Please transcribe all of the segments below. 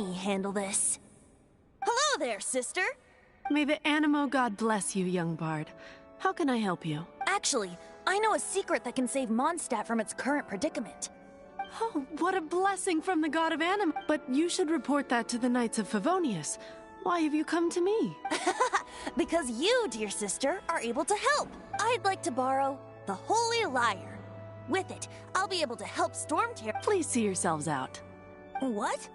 me handle this. Hello there, sister! May the Animo god bless you, young bard. How can I help you? Actually, I know a secret that can save Mondstadt from its current predicament. Oh, what a blessing from the god of Animo! But you should report that to the Knights of Favonius. Why have you come to me? Because you, dear sister, are able to help. I'd like to borrow the Holy Lyre. With it, I'll be able to help Stormterror. Please see yourselves out. What?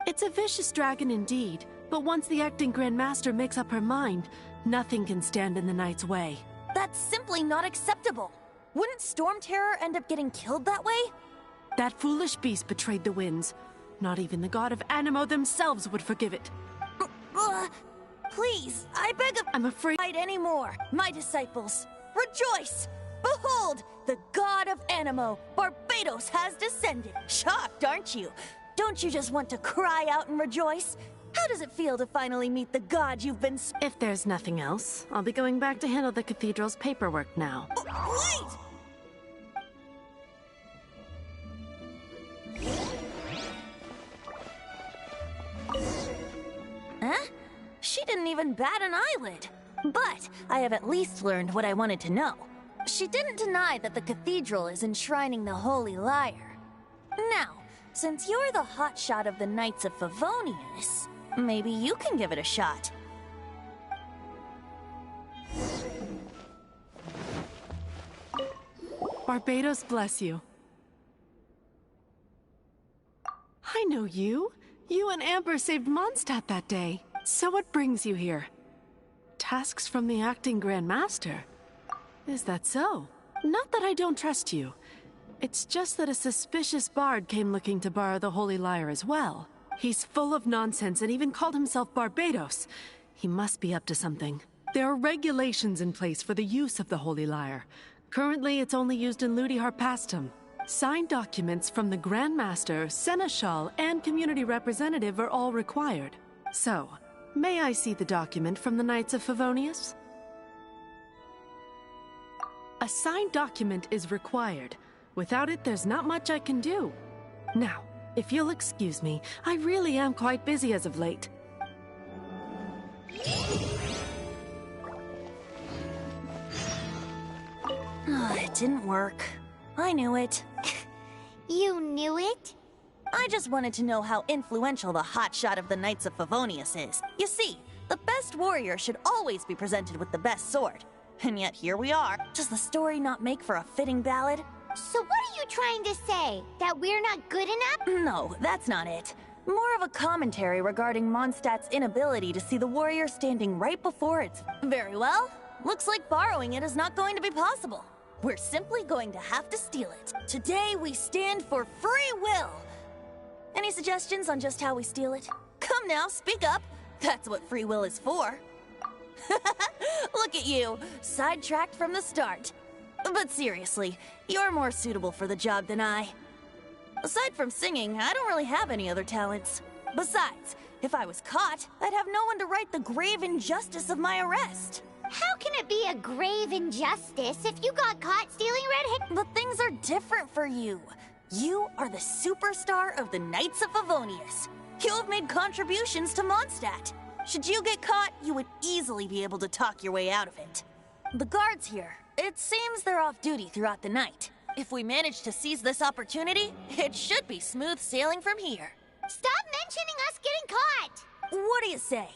It's a vicious dragon indeed, but once the acting Grand Master makes up her mind, nothing can stand in the Knight's way. That's simply not acceptable. Wouldn't Stormterror end up getting killed that way? That foolish beast betrayed the winds. Not even the god of Animo themselves would forgive it. Please, I beg of— I'm afraid— Fight anymore, my disciples. Rejoice! Behold, the god of Animo, Barbados, has descended. Shocked, aren't you? Don't you just want to cry out and rejoice? How does it feel to finally meet the god you've been— If there's nothing else, I'll be going back to handle the cathedral's paperwork now. Wait! Huh? She didn't even bat an eyelid. But I have at least learned what I wanted to know. She didn't deny that the cathedral is enshrining the Holy Lyre. Now, since you're the hotshot of the Knights of Favonius, maybe you can give it a shot. Barbados bless you. I know you. You and Amber saved Mondstadt that day. So what brings you here? Tasks from the acting Grand Master? Is that so? Not that I don't trust you. It's just that a suspicious bard came looking to borrow the Holy Lyre as well. He's full of nonsense and even called himself Barbados. He must be up to something. There are regulations in place for the use of the Holy Lyre. Currently, it's only used in Ludi Harpastum. Signed documents from the Grand Master, Seneschal, and Community Representative are all required. So, may I see the document from the Knights of Favonius? A signed document is required. Without it, there's not much I can do. Now, if you'll excuse me, I really am quite busy as of late. It didn't work. I knew it. You knew it? I just wanted to know how influential the hotshot of the Knights of Favonius is. You see, the best warrior should always be presented with the best sword. And yet here we are. Does the story not make for a fitting ballad? So what are you trying to say? That we're not good enough? No, that's not it. More of a commentary regarding Mondstadt's inability to see the warrior standing right before it. Very well. Looks like borrowing it is not going to be possible. We're simply going to have to steal it. Today we stand for free will. Any suggestions on just how we steal it? Come now, speak up. That's what free will is for. Look at you, sidetracked from the start. But seriously, you're more suitable for the job than I. Aside from singing, I don't really have any other talents. Besides, if I was caught, I'd have no one to right the grave injustice of my arrest. How can it be a grave injustice if you got caught stealing red hair? But things are different for you. You are the superstar of the Knights of Favonius. You have made contributions to Mondstadt. Should you get caught, you would easily be able to talk your way out of it. The guards here, it seems they're off duty throughout the night. If we manage to seize this opportunity, it should be smooth sailing from here. Stop mentioning us getting caught! What do you say?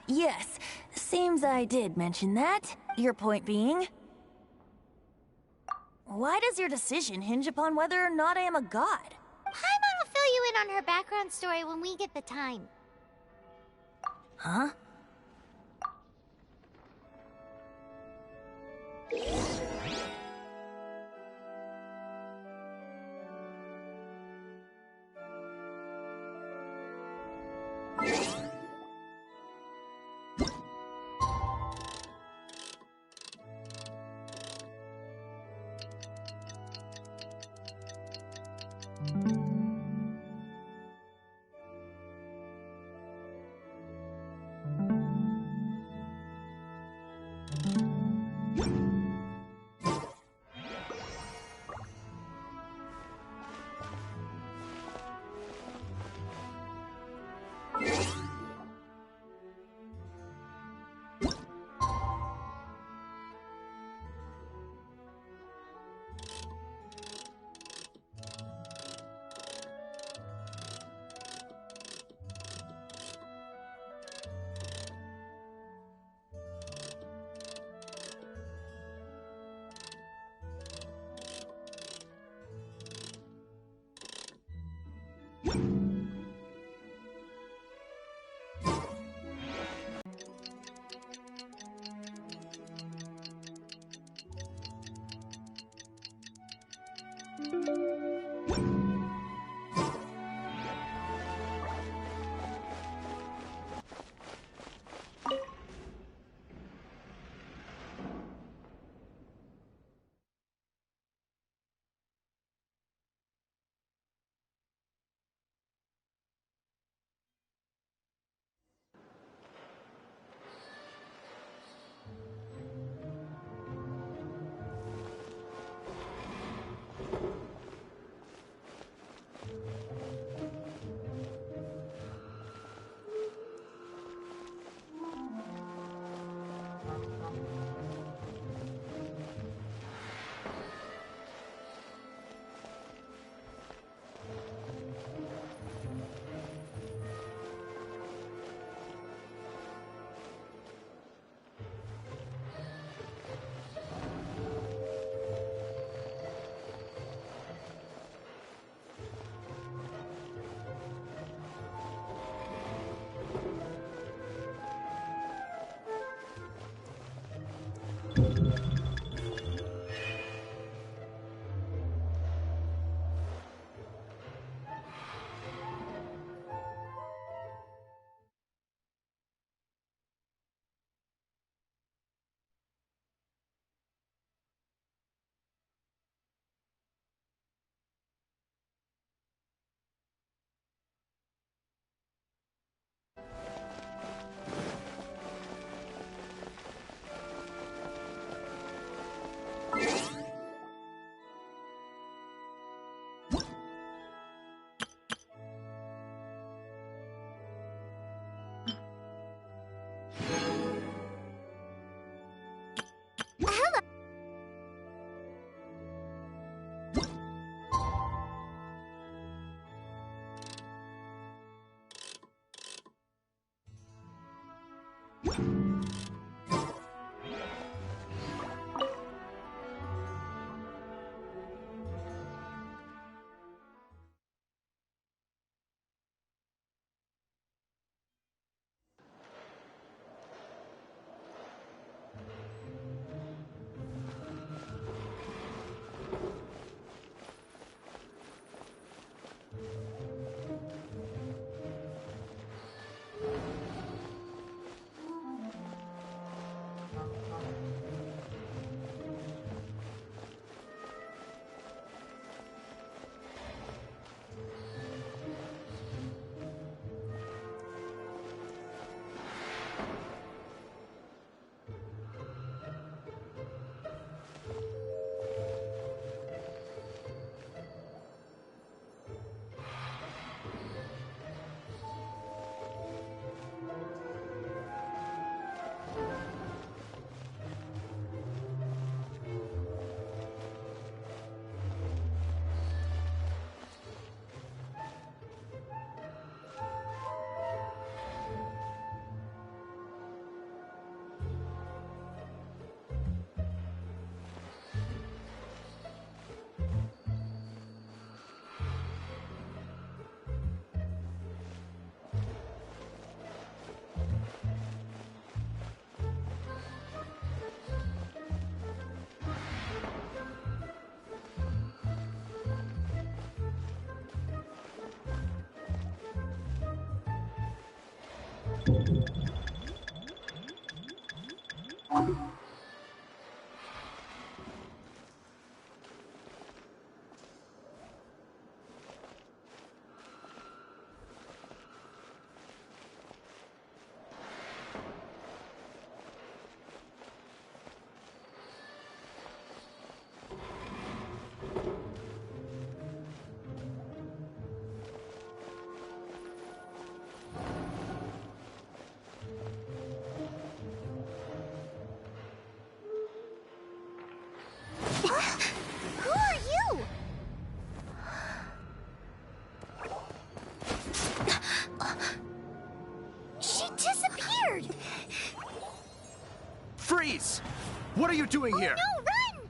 Yes. Seems I did mention that. Your point being? Why does your decision hinge upon whether or not I am a god? Paimon will fill you in on her background story when we get the time. Huh? Who are you? She disappeared! Freeze! What are you doing here? No, run!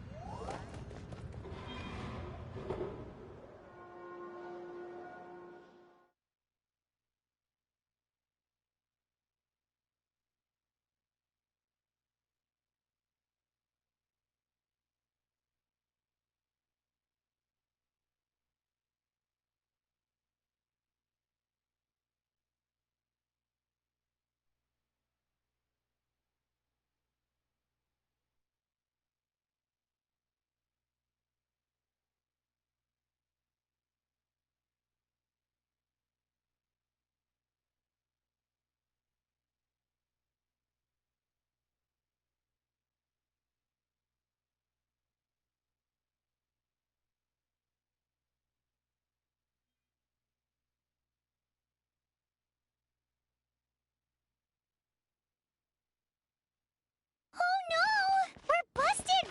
Oh no! We're busted!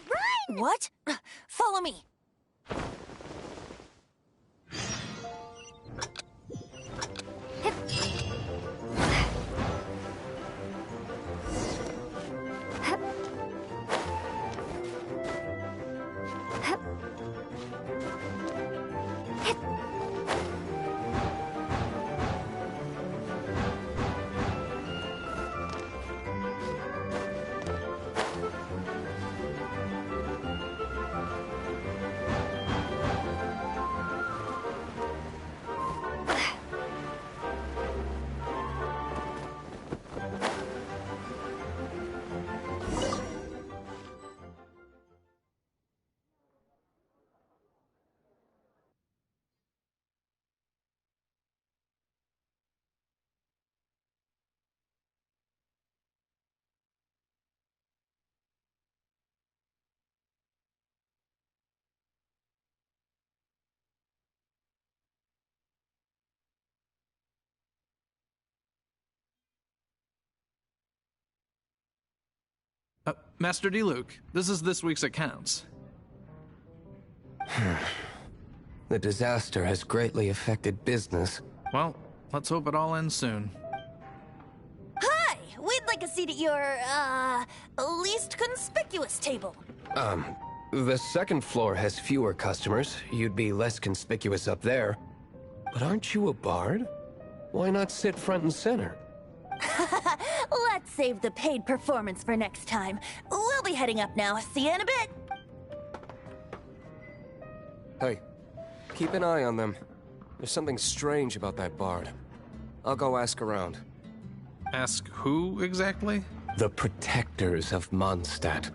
Run! What? Follow me. Master D-Luke, this is this week's accounts. The disaster has greatly affected business. Well, let's hope it all ends soon. Hi! We'd like a seat at your, least conspicuous table. The second floor has fewer customers. You'd be less conspicuous up there. But aren't you a bard? Why not sit front and center? Let's save the paid performance for next time. We'll be heading up now. See you in a bit. Hey, keep an eye on them. There's something strange about that bard. I'll go ask around. Ask who exactly? The protectors of Mondstadt.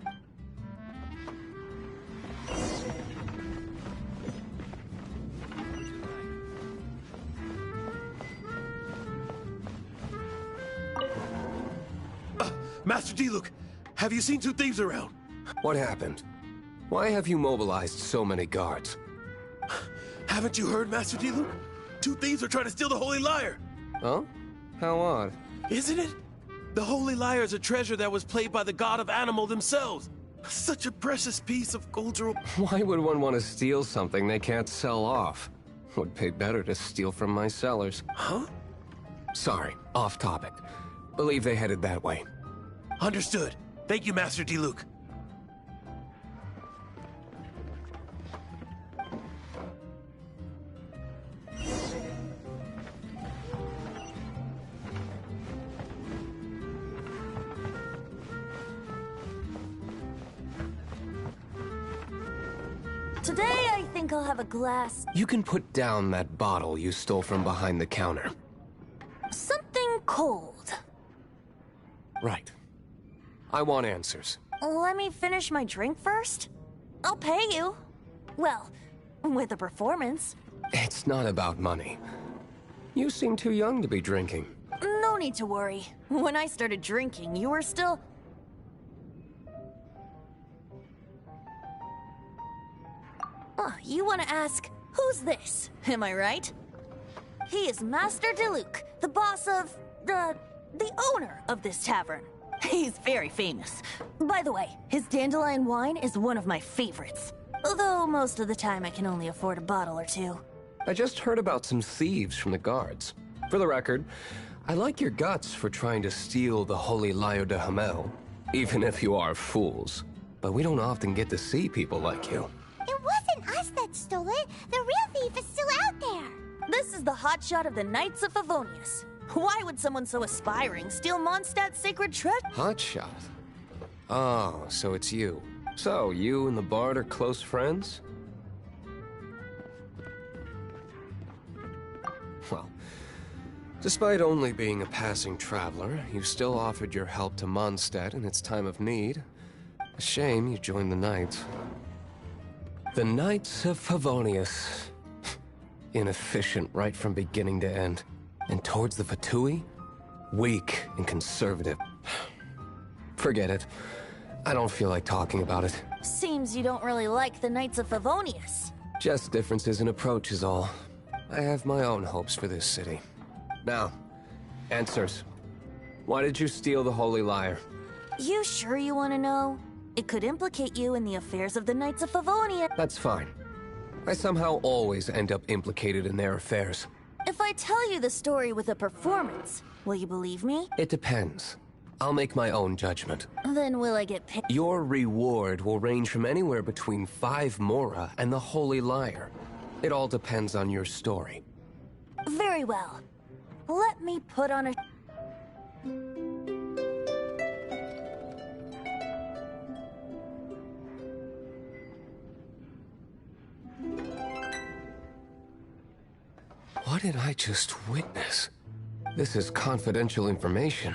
Master D-Luke, have you seen two thieves around? What happened? Why have you mobilized so many guards? Haven't you heard, Master D-Luke? Two thieves are trying to steal the Holy Lyre. Oh? How odd. Isn't it? The Holy Lyre is a treasure that was played by the god of animal themselves. Such a precious piece of cultural... Why would one want to steal something they can't sell off? Would pay better to steal from my cellars. Huh? Sorry, off topic. Believe they headed that way. Understood. Thank you, Master D-Luke. Today, I think I'll have a glass... You can put down that bottle you stole from behind the counter. something cold. Right. I want answers. Let me finish my drink first. I'll pay you. Well, with a performance. It's not about money. You seem too young to be drinking. No need to worry. When I started drinking, you were still... Oh, you want to ask, who's this? Am I right? He is Master D-Luke, the boss of... the owner of this tavern. He's very famous. By the way, his dandelion wine is one of my favorites. Although most of the time I can only afford a bottle or two. I just heard about some thieves from the guards. For the record, I like your guts for trying to steal the Holy Lyre de HOMO, even if you are fools. But we don't often get to see people like you. It wasn't us that stole it. The real thief is still out there. This is the hotshot of the Knights of Favonius. Why would someone so aspiring steal Mondstadt's sacred treasure? Hotshot? Oh, so it's you. So, you and the Bard are close friends? Well, despite only being a passing traveler, you still offered your help to Mondstadt in its time of need. A shame you joined the Knights. The Knights of Favonius. Inefficient right from beginning to end. And towards the Fatui? Weak and conservative. Forget it. I don't feel like talking about it. Seems you don't really like the Knights of Favonius. Just differences in approach is all. I have my own hopes for this city. Now, answers. Why did you steal the Holy Lyre? You sure you want to know? It could implicate you in the affairs of the Knights of Favonia. That's fine. I somehow always end up implicated in their affairs. If I tell you the story with a performance, will you believe me? It depends. I'll make my own judgment. Then will I get paid? Your reward will range from anywhere between 5 Mora and the Holy Lyre. It all depends on your story. Very well. Let me put on a... What did I just witness? This is confidential information.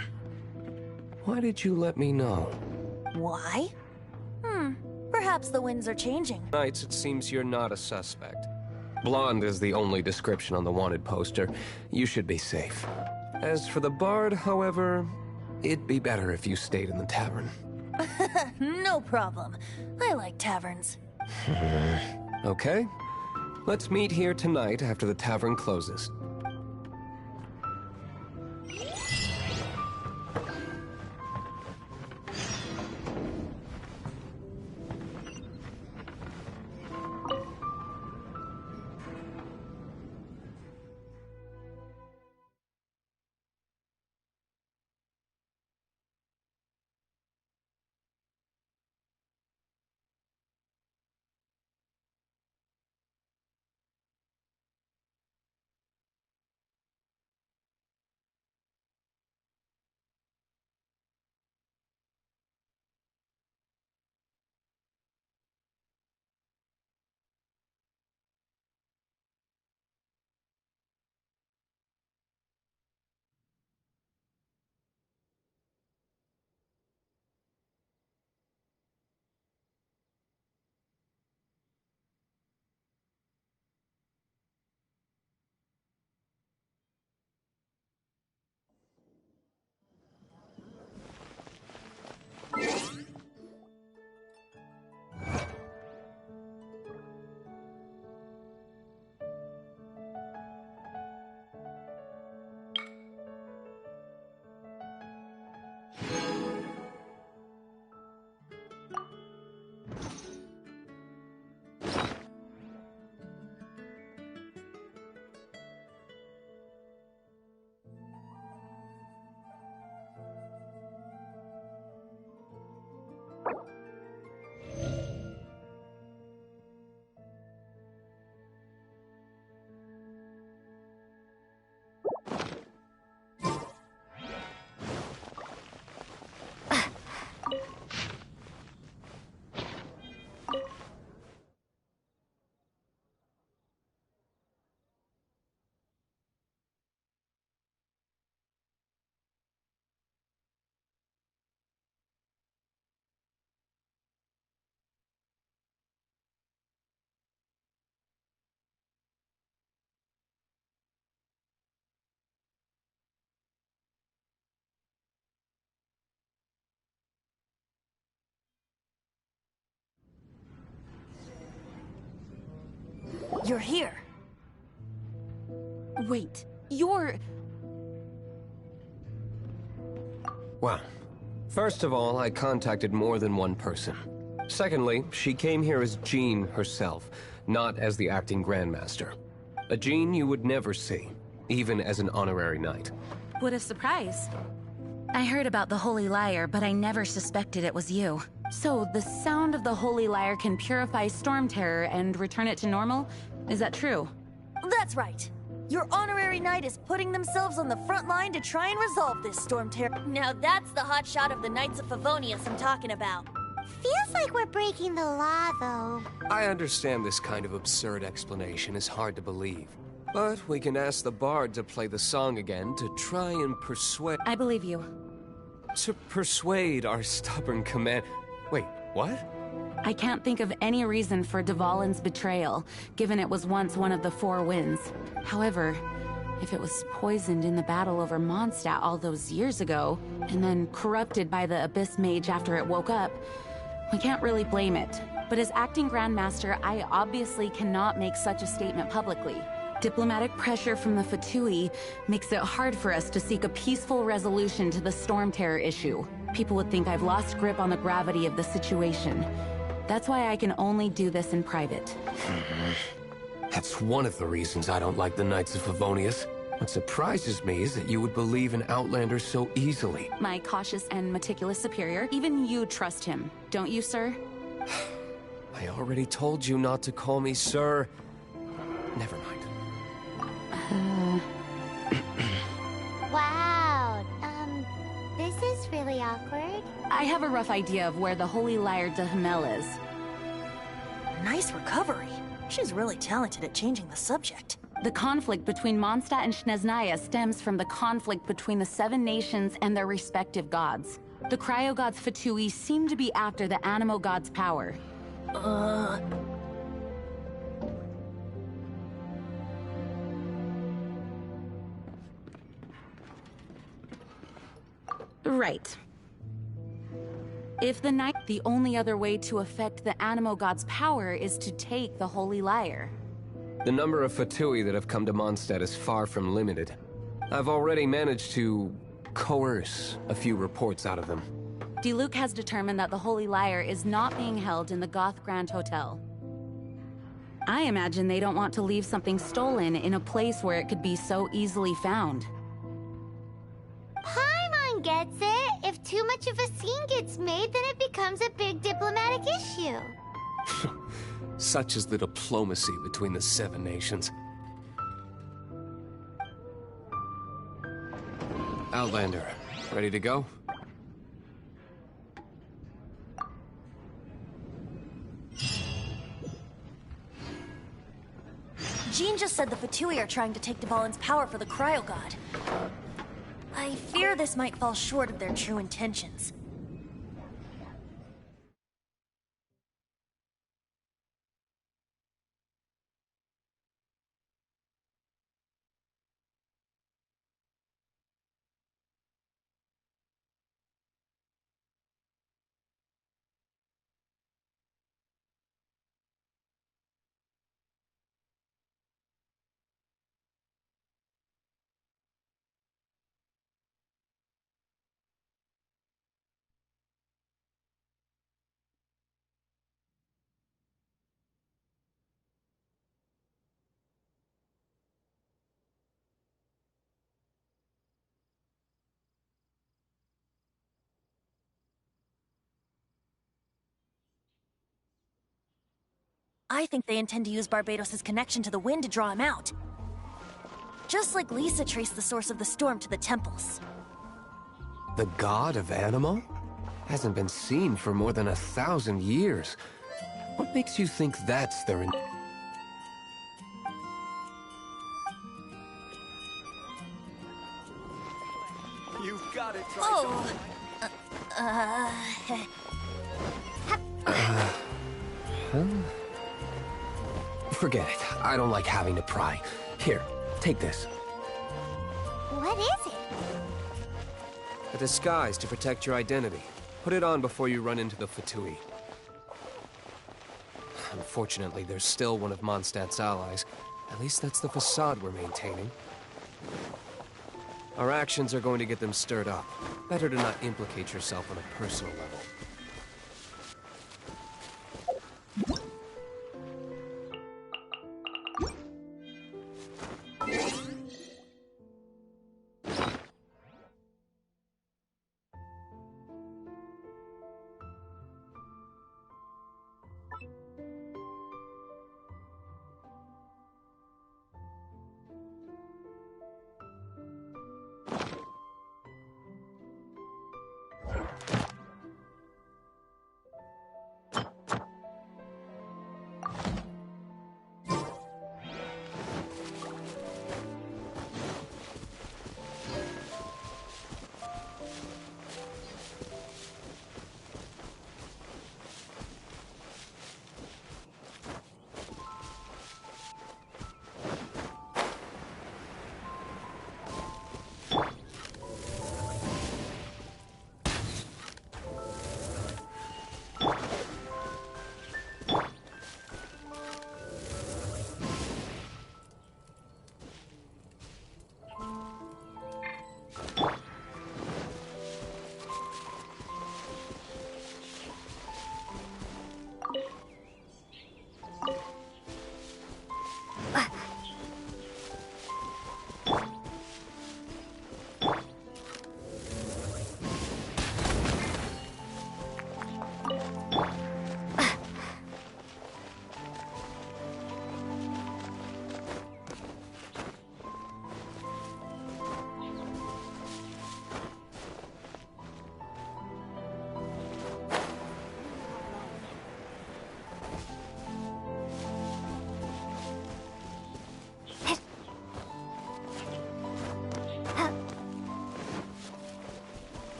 Why did you let me know? Why? Perhaps the winds are changing. Knights, it seems you're not a suspect. Blonde is the only description on the wanted poster. You should be safe. As for the Bard, however, it'd be better if you stayed in the tavern. No problem. I like taverns. Okay. Let's meet here tonight after the tavern closes. You're here. Wait, you're... Well, first of all, I contacted more than one person. Secondly, she came here as Jean herself, not as the acting Grandmaster. A Jean you would never see, even as an honorary knight. What a surprise. I heard about the Holy Lyre, but I never suspected it was you. So, the sound of the Holy Lyre can purify Storm Terror and return it to normal? Is that true? That's right. Your honorary knight is putting themselves on the front line to try and resolve this storm terror. Now that's the hotshot of the Knights of Favonius I'm talking about. Feels like we're breaking the law, though. I understand this kind of absurd explanation is hard to believe. But we can ask the bard to play the song again to try and persuade... I believe you. To persuade our stubborn command... Wait, what? I can't think of any reason for Dvalin's betrayal, given it was once one of the Four Winds. However, if it was poisoned in the battle over Mondstadt all those years ago, and then corrupted by the Abyss Mage after it woke up, we can't really blame it. But as acting Grandmaster, I obviously cannot make such a statement publicly. Diplomatic pressure from the Fatui makes it hard for us to seek a peaceful resolution to the Storm Terror issue. People would think I've lost grip on the gravity of the situation. That's why I can only do this in private. That's one of the reasons I don't like the Knights of Favonius. What surprises me is that you would believe in Outlanders so easily. My cautious and meticulous superior, even you trust him, don't you, sir? I already told you not to call me sir. Never mind. Wow, this is really awkward. I have a rough idea of where the Holy Lyre de Himmel is. Nice recovery. She's really talented at changing the subject. The conflict between Mondstadt and Snezhnaya stems from the conflict between the Seven Nations and their respective gods. The cryo-gods Fatui seem to be after the Animo god's power. Right. If the only other way to affect the Animo god's power is to take the Holy Lyre. The number of Fatui that have come to Mondstadt is far from limited. I've already managed to coerce a few reports out of them. Diluc has determined that the Holy Lyre is not being held in the Goth Grand Hotel. I imagine they don't want to leave something stolen in a place where it could be so easily found. Paimon gets it. If too much of a scene gets made, then it becomes a big diplomatic issue. Such is the diplomacy between the Seven Nations. Outlander, ready to go? Jean just said the Fatui are trying to take Dvalin's power for the Cryo God. I fear this might fall short of their true intentions. I think they intend to use Barbados' connection to the wind to draw him out. Just like Lisa traced the source of the storm to the temples. The god of Animo? Hasn't been seen for more than 1,000 years. What makes you think that's their You've got it. Oh! Forget it. I don't like having to pry. Here, take this. What is it? A disguise to protect your identity. Put it on before you run into the Fatui. Unfortunately, there's still one of Mondstadt's allies. At least that's the facade we're maintaining. Our actions are going to get them stirred up. Better to not implicate yourself on a personal level.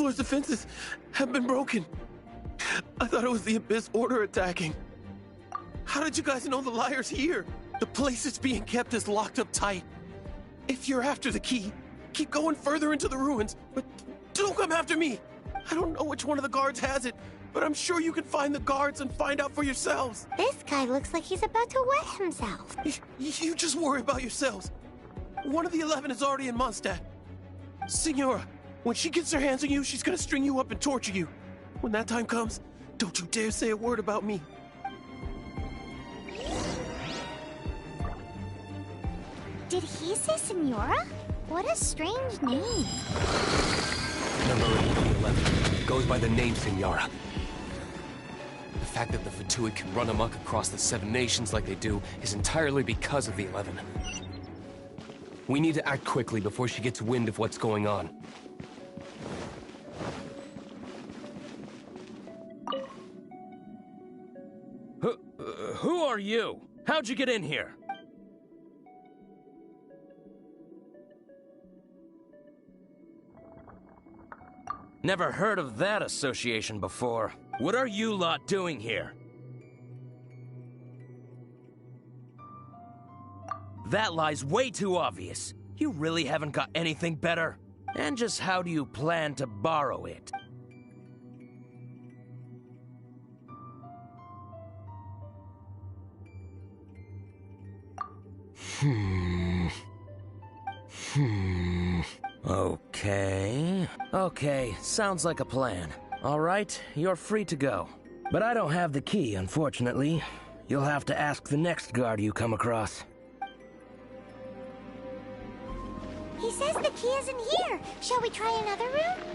floor's defenses have been broken. I thought it was the Abyss Order attacking. How did you guys know the liar's here? The place it's being kept is locked up tight. If you're after the key, keep going further into the ruins, but don't come after me. I don't know which one of the guards has it, but I'm sure you can find the guards and find out for yourselves. This guy looks like he's about to wet himself. You just worry about yourselves. One of the 11 is already in Mondstadt. Signora, when she gets her hands on you, she's gonna string you up and torture you. When that time comes, don't you dare say a word about me. Did he say Senora? What a strange name. Number 8 of the 11 goes by the name Senora. The fact that the Fatui can run amok across the 7 nations like they do is entirely because of the 11. We need to act quickly before she gets wind of what's going on. Who are you? How'd you get in here? Never heard of that association before. What are you lot doing here? That lie's way too obvious. You really haven't got anything better? And just how do you plan to borrow it? Okay, sounds like a plan. All right, you're free to go. But I don't have the key, unfortunately. You'll have to ask the next guard you come across. He says the key isn't here. Shall we try another room?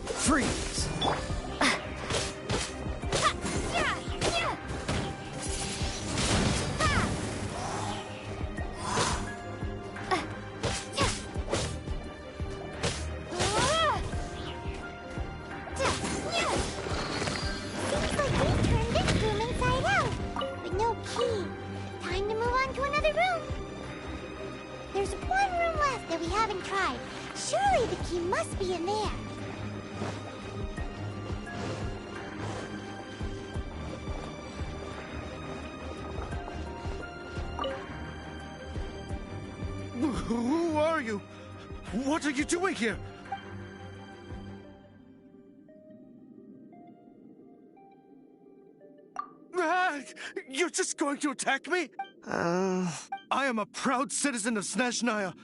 Freeze! Surely the key must be in there. Who are you? What are you doing here? You're just going to attack me? I am a proud citizen of Snezhnaya.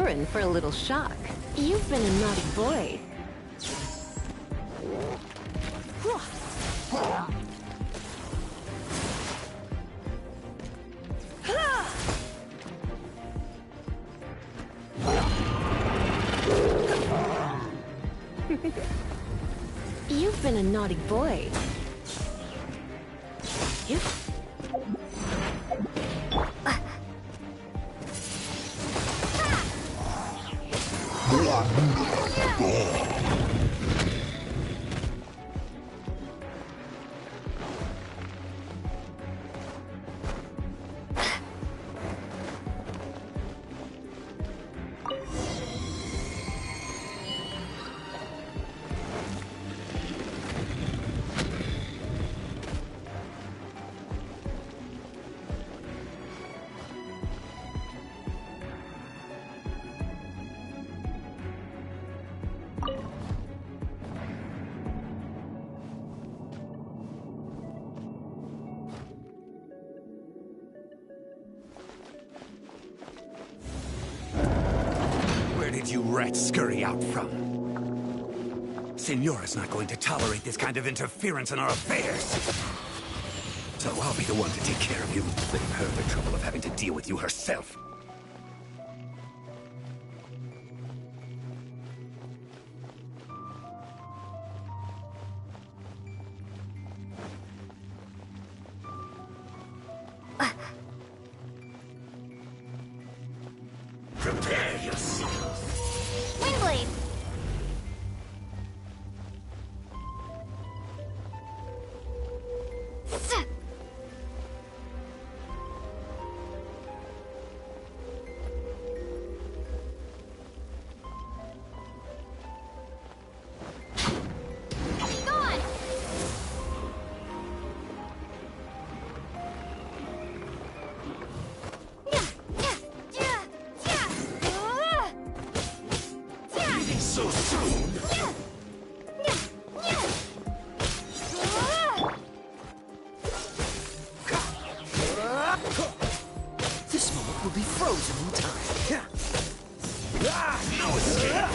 you're in for a little shock. You've been a naughty boy. You've been a naughty boy. Where did you rats scurry out from? Signora's not going to tolerate this kind of interference in our affairs. So I'll be the one to take care of you. Save her the trouble of having to deal with you herself. Prepare yourself. Windblade! Gone! So soon? This moment will be frozen in time. No escape!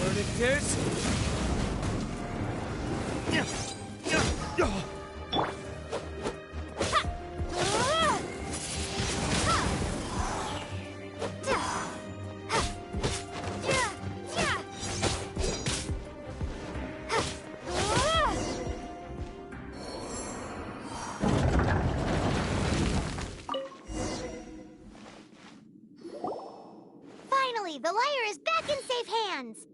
Learn it, Diz. Finally, the lyre is back in safe hands.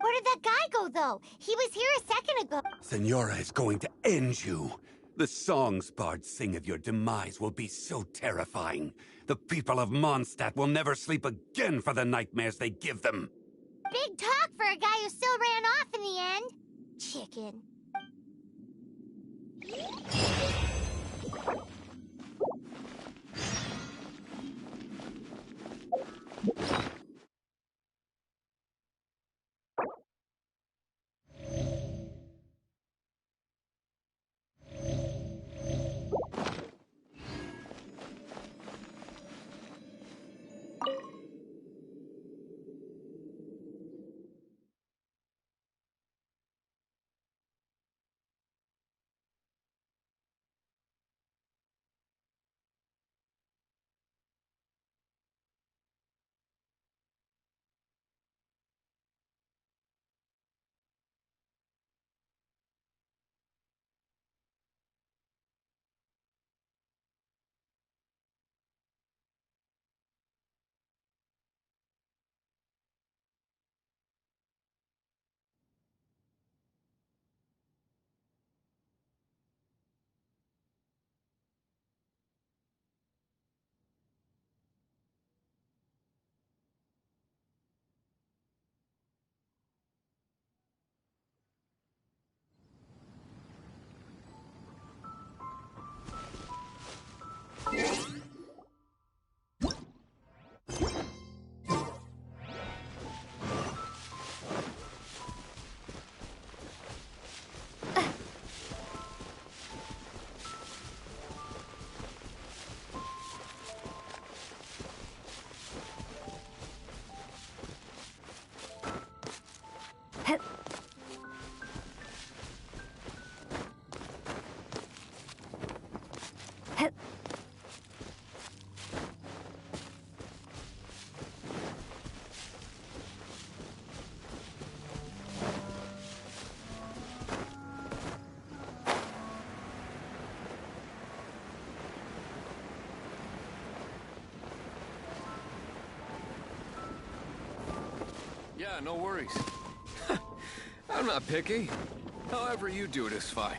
Where did that guy go, though? He was here a second ago. Signora is going to end you. The songs bards sing of your demise will be so terrifying. The people of Mondstadt will never sleep again for the nightmares they give them. Big talk for a guy who still ran off in the end. Chicken. Yeah, no worries. I'm not picky. However you do it is fine.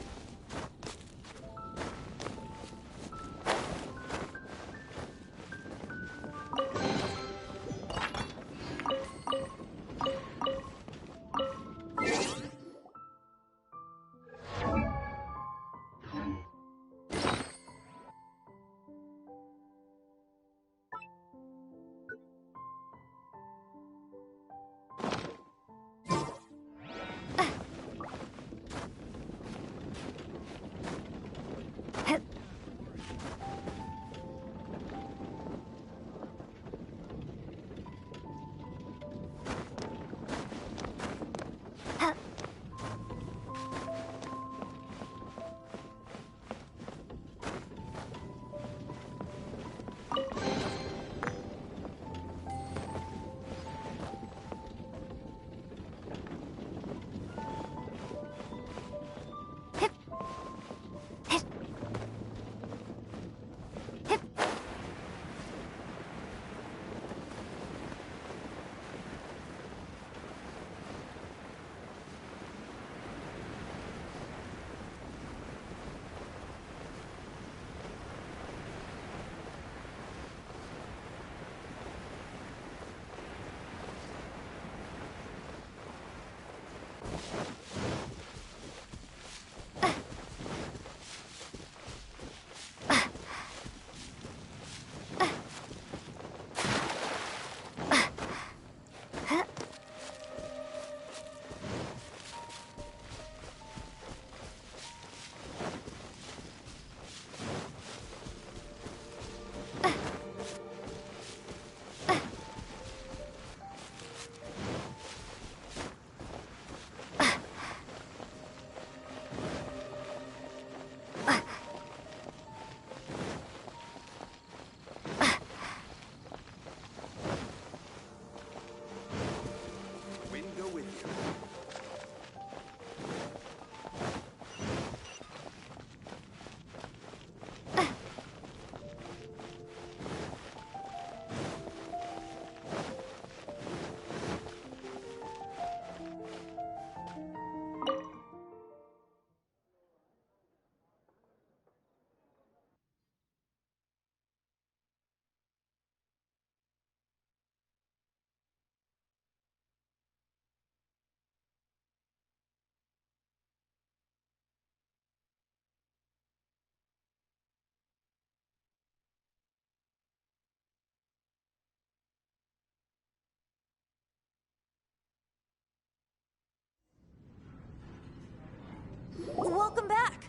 Welcome back.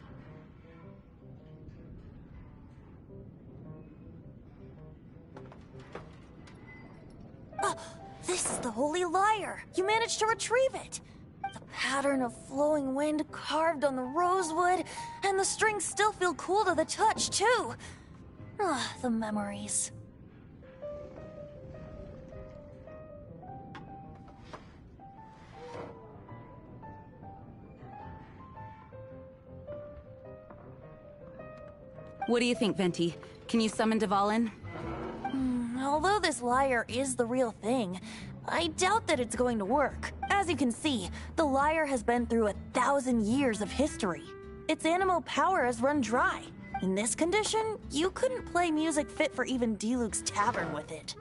This is the Holy Lyre. You managed to retrieve it. The pattern of flowing wind carved on the rosewood, and the strings still feel cool to the touch, too. The memories. What do you think, Venti? Can you summon Dvalin? Although this lyre is the real thing, I doubt that it's going to work. As you can see, the lyre has been through 1,000 years of history. Its animal power has run dry. In this condition, you couldn't play music fit for even Diluc's tavern with it.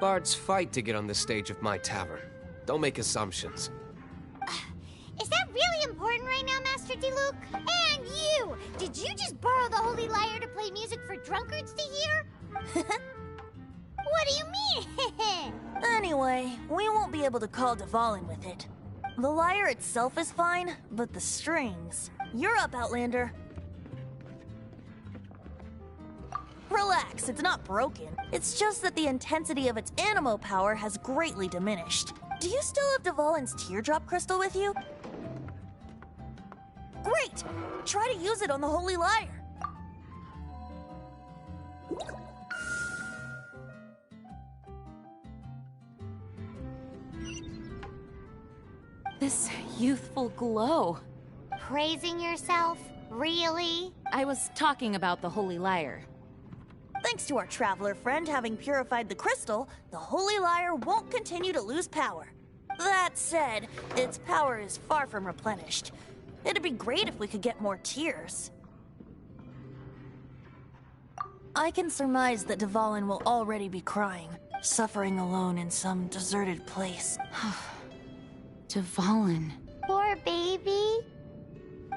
Bards fight to get on the stage of my tavern. Don't make assumptions. Is that really important right now, Master Diluc? And you! Did you just borrow the Holy Lyre to play music for drunkards to hear? What do you mean? Anyway, we won't be able to call Dvalin with it. The lyre itself is fine, but the strings... You're up, Outlander. Relax, it's not broken. It's just that the intensity of its animo power has greatly diminished. Do you still have Dvalin's teardrop crystal with you? Great! Try to use it on the Holy Lyre. This youthful glow. Praising yourself? Really? I was talking about the Holy Lyre. Thanks to our traveler friend having purified the crystal, the Holy Lyre won't continue to lose power. That said, its power is far from replenished. It'd be great if we could get more tears. I can surmise that Dvalin will already be crying, suffering alone in some deserted place. Dvalin. Poor baby.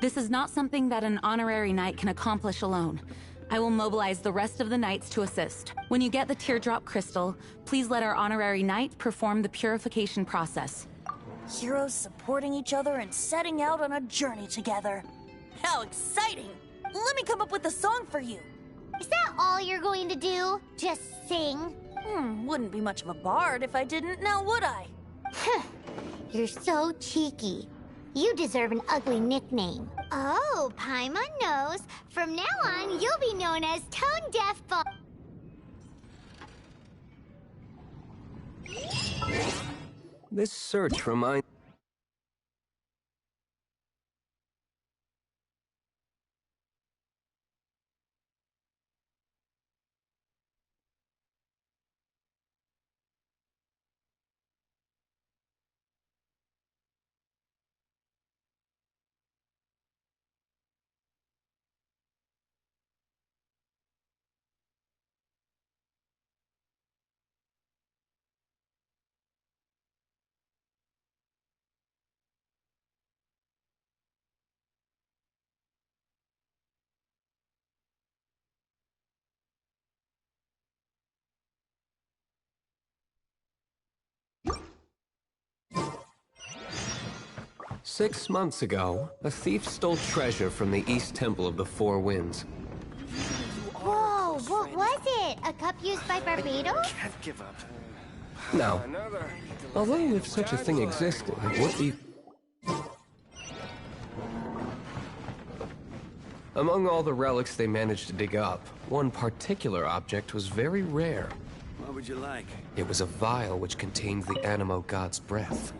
This is not something that an honorary knight can accomplish alone. I will mobilize the rest of the knights to assist. When you get the teardrop crystal, please let our honorary knight perform the purification process. Heroes supporting each other and setting out on a journey together. How exciting! Let me come up with a song for you. Is that all you're going to do? Just sing? Wouldn't be much of a bard if I didn't, now would I? You're so cheeky. You deserve an ugly nickname. Oh, Paimon knows. From now on, you'll be known as Tone Deaf Bard. This search reminds... "6 months ago, a thief stole treasure from the East Temple of the Four Winds. Whoa, what was it? A cup used by Barbados? Can't give up. Now, although if such a thing existed, it would be... Among all the relics they managed to dig up, one particular object was very rare. What would you like? It was a vial which contained the Animo god's breath.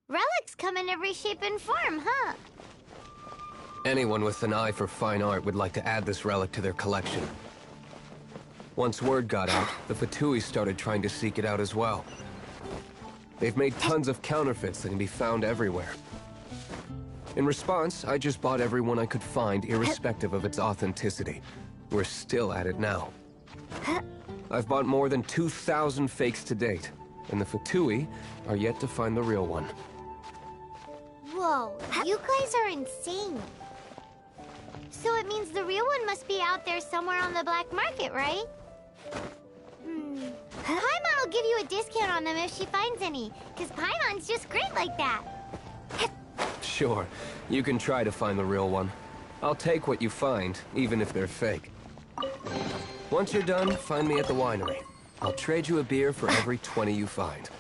Relics come in every shape and form, huh? Anyone with an eye for fine art would like to add this relic to their collection. Once word got out, the Fatui started trying to seek it out as well. They've made tons of counterfeits that can be found everywhere. In response, I just bought every one I could find, irrespective of its authenticity. We're still at it now. I've bought more than 2,000 fakes to date, and the Fatui are yet to find the real one. Whoa, you guys are insane. So it means the real one must be out there somewhere on the black market, right? Paimon will give you a discount on them if she finds any, because Paimon's just great like that. Sure, you can try to find the real one. I'll take what you find, even if they're fake. Once you're done, find me at the winery. I'll trade you a beer for every 20 you find.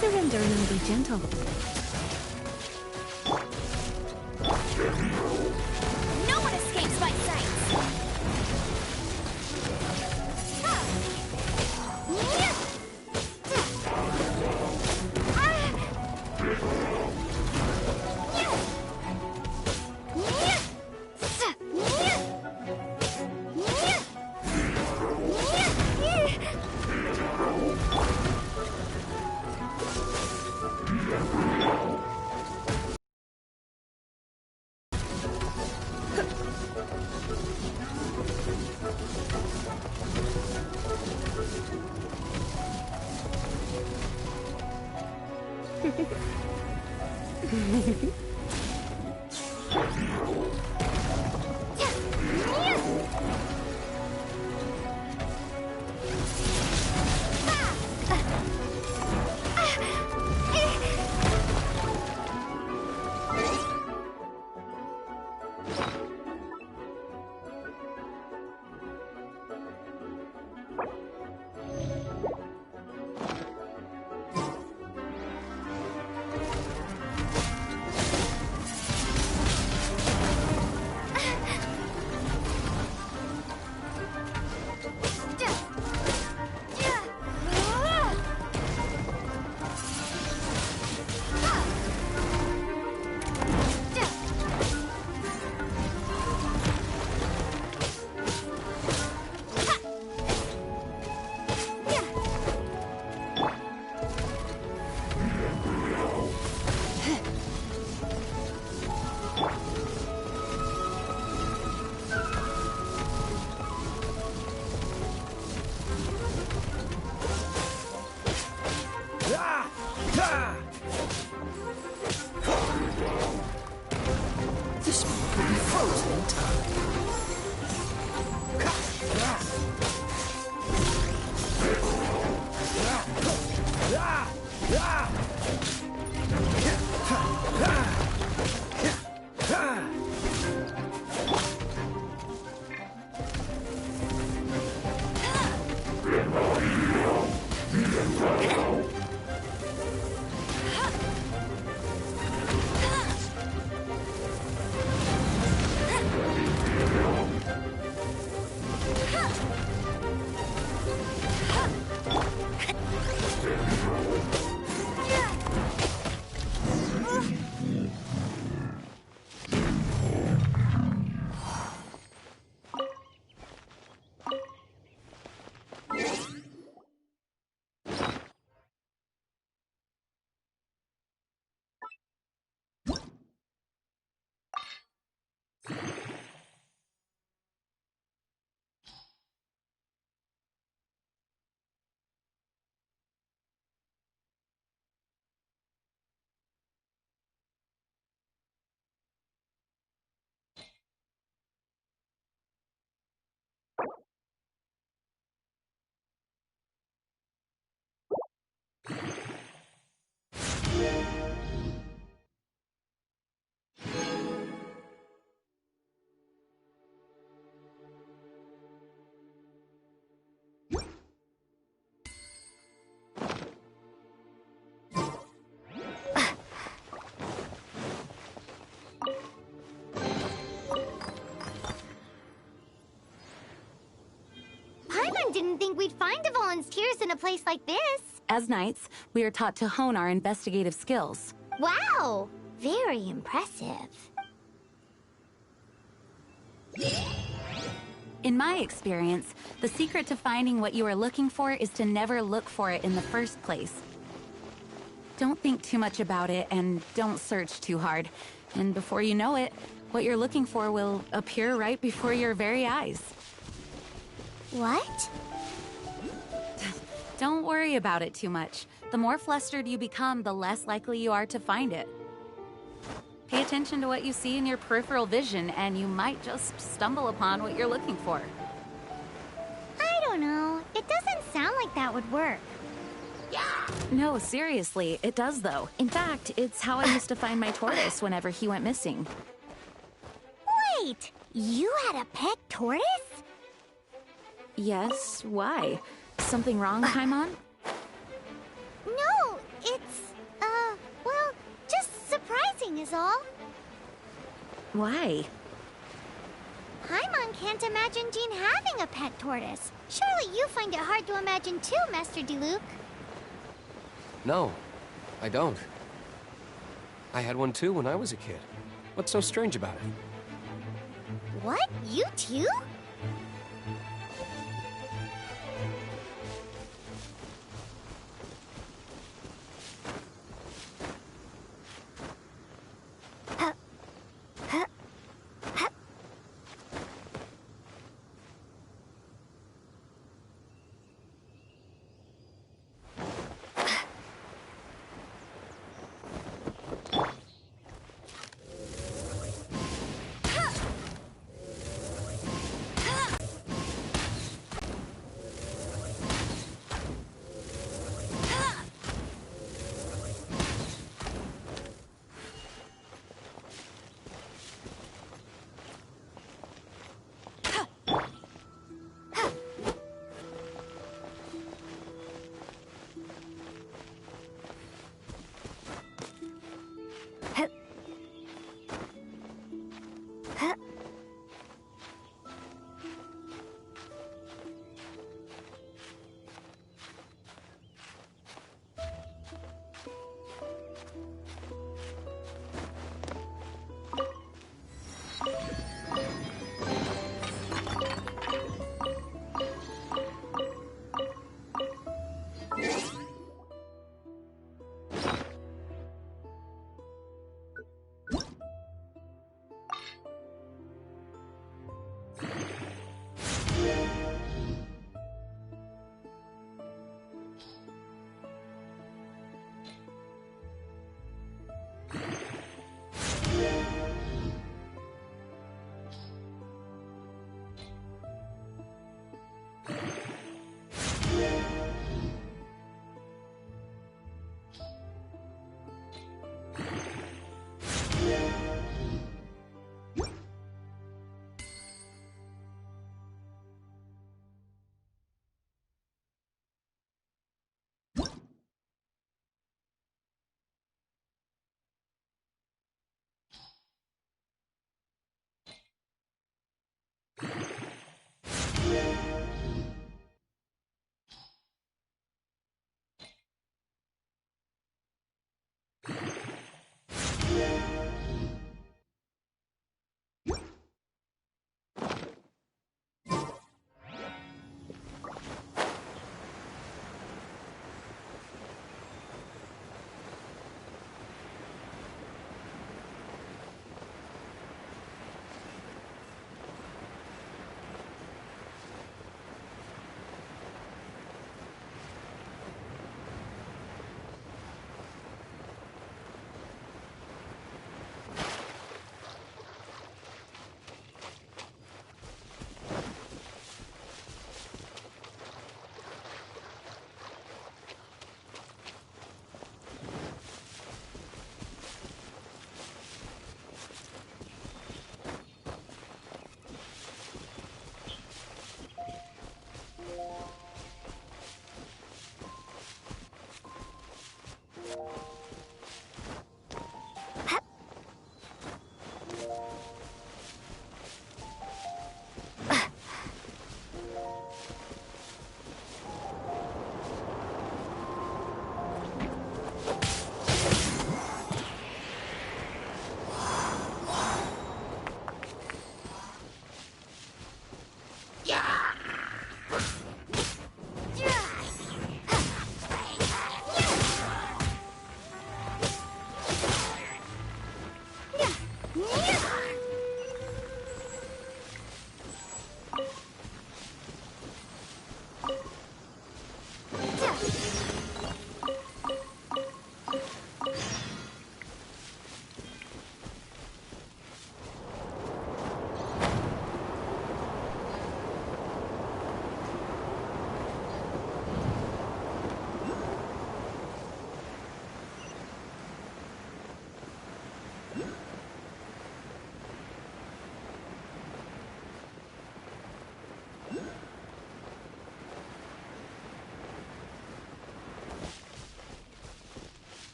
Surrender and I'll be gentle. No one escapes my sight! This moment will be frozen in time. Didn't think we'd find Dvalin's tears in a place like this. As knights, we are taught to hone our investigative skills. Wow! Very impressive. In my experience, the secret to finding what you are looking for is to never look for it in the first place. Don't think too much about it and don't search too hard. And before you know it, what you're looking for will appear right before your very eyes. What? Don't worry about it too much. The more flustered you become, the less likely you are to find it. Pay attention to what you see in your peripheral vision, and you might just stumble upon what you're looking for. I don't know. It doesn't sound like that would work. No, seriously, it does though. In fact, it's how I used to find my tortoise whenever he went missing. Wait, you had a pet tortoise? Yes, why? Something wrong, Paimon? No, it's, well, just surprising is all. Why? Paimon can't imagine Jean having a pet tortoise. Surely you find it hard to imagine too, Master Diluc. No, I don't. I had one too when I was a kid. What's so strange about it? What? You too?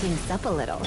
things up a little.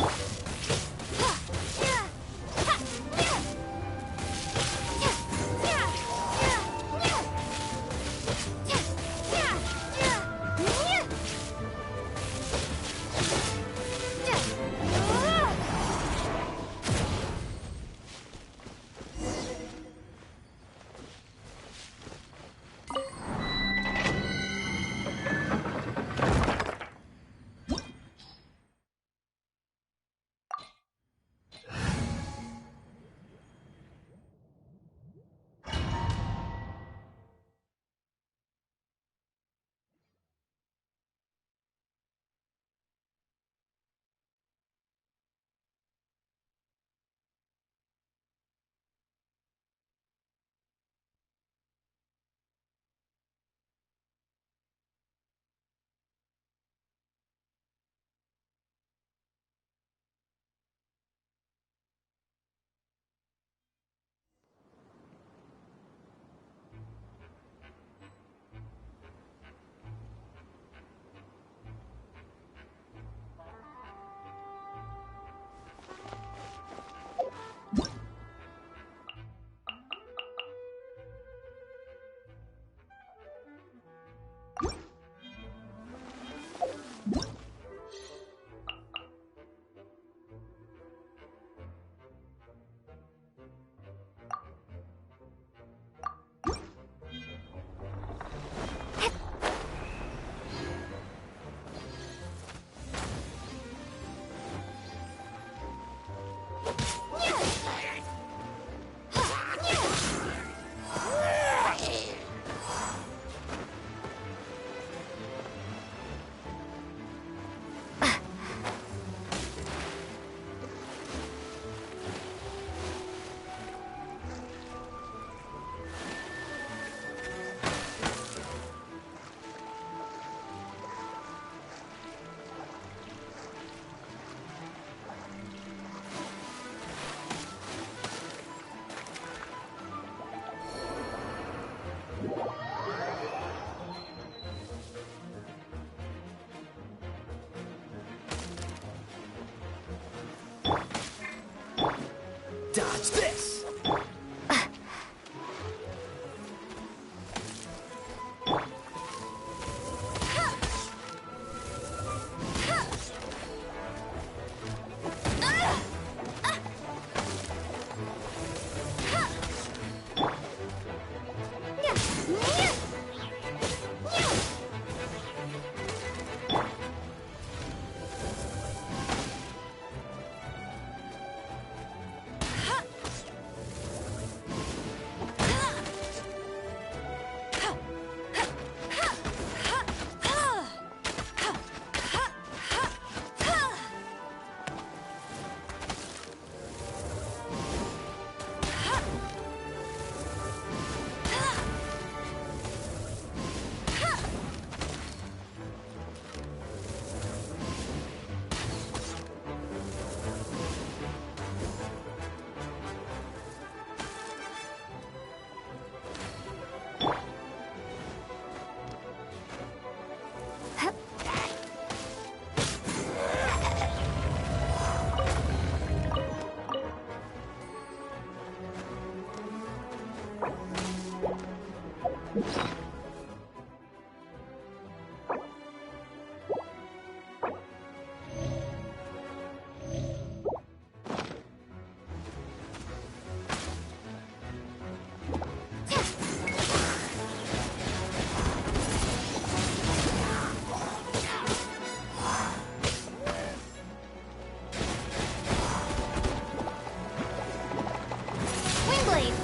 Dodge this! Wingblade!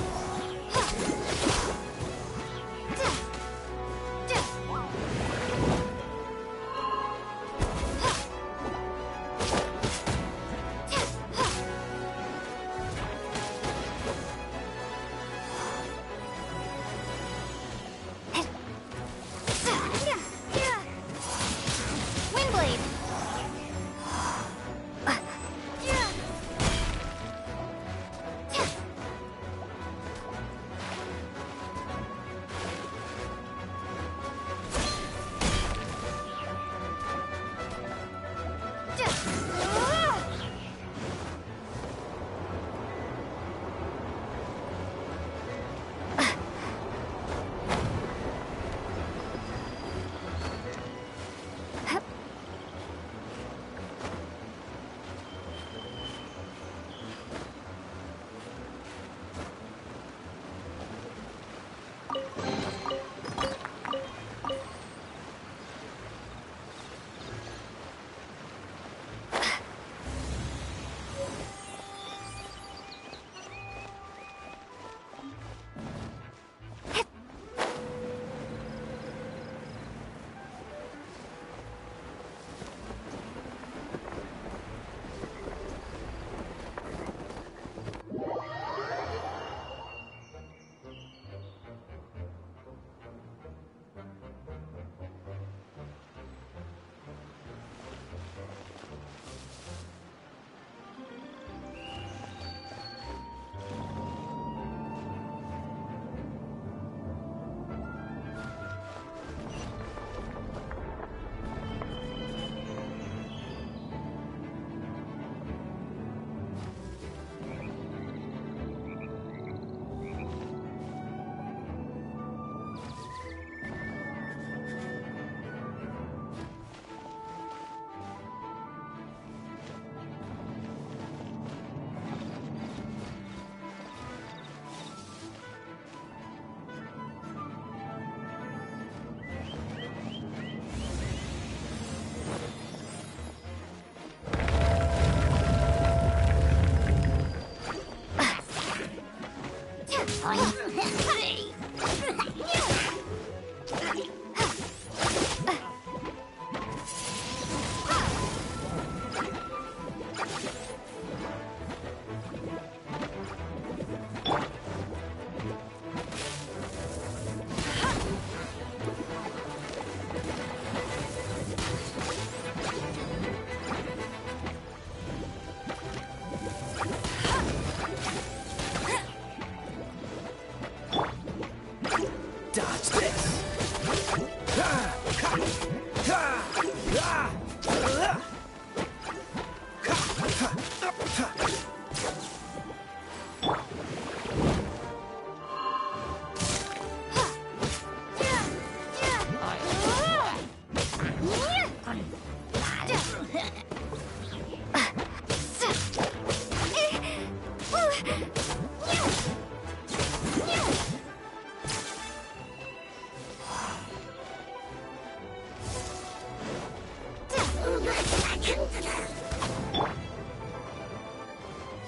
Dodge this.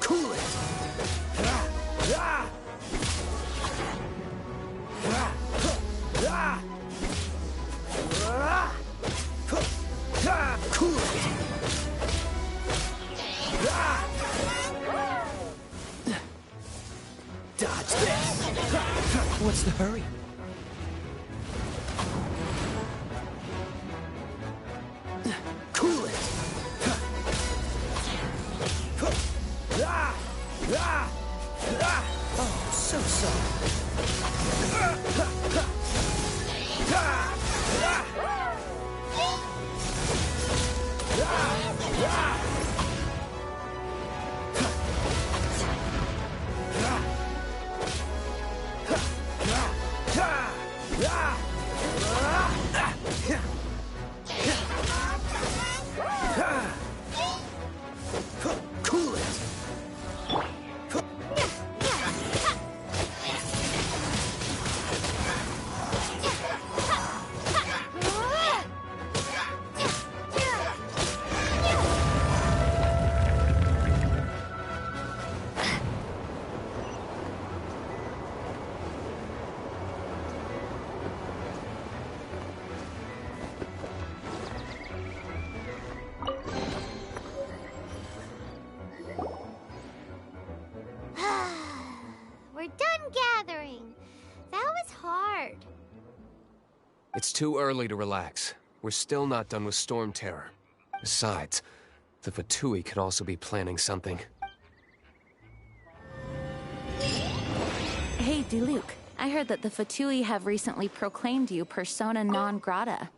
Cool it. Cool it. Dodge this. What's the hurry? Cool it. Oh, so sorry. Cool it. We're done gathering. That was hard. It's too early to relax. We're still not done with Storm Terror. Besides, the Fatui could also be planning something. Hey, Diluc. I heard that the Fatui have recently proclaimed you persona non grata.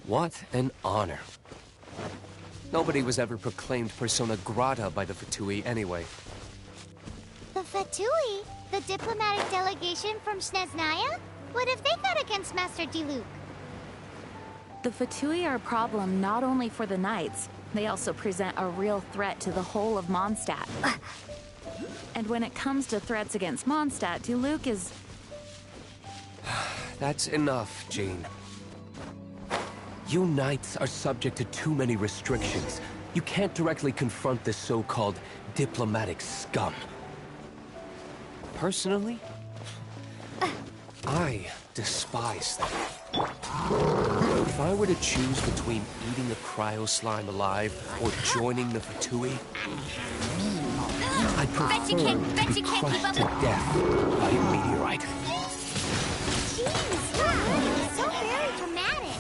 What an honor. Nobody was ever proclaimed persona grata by the Fatui anyway. The Fatui? The diplomatic delegation from Snezhnaya? What have they got against Master Diluc? The Fatui are a problem not only for the Knights, they also present a real threat to the whole of Mondstadt. And when it comes to threats against Mondstadt, Diluc is... That's enough, Jean. You Knights are subject to too many restrictions. You can't directly confront this so-called diplomatic scum. Personally, I despise them. If I were to choose between eating the cryo slime alive or joining the Fatui, I'd prefer to be crushed to death by a meteorite. Jeez, wow, so very dramatic.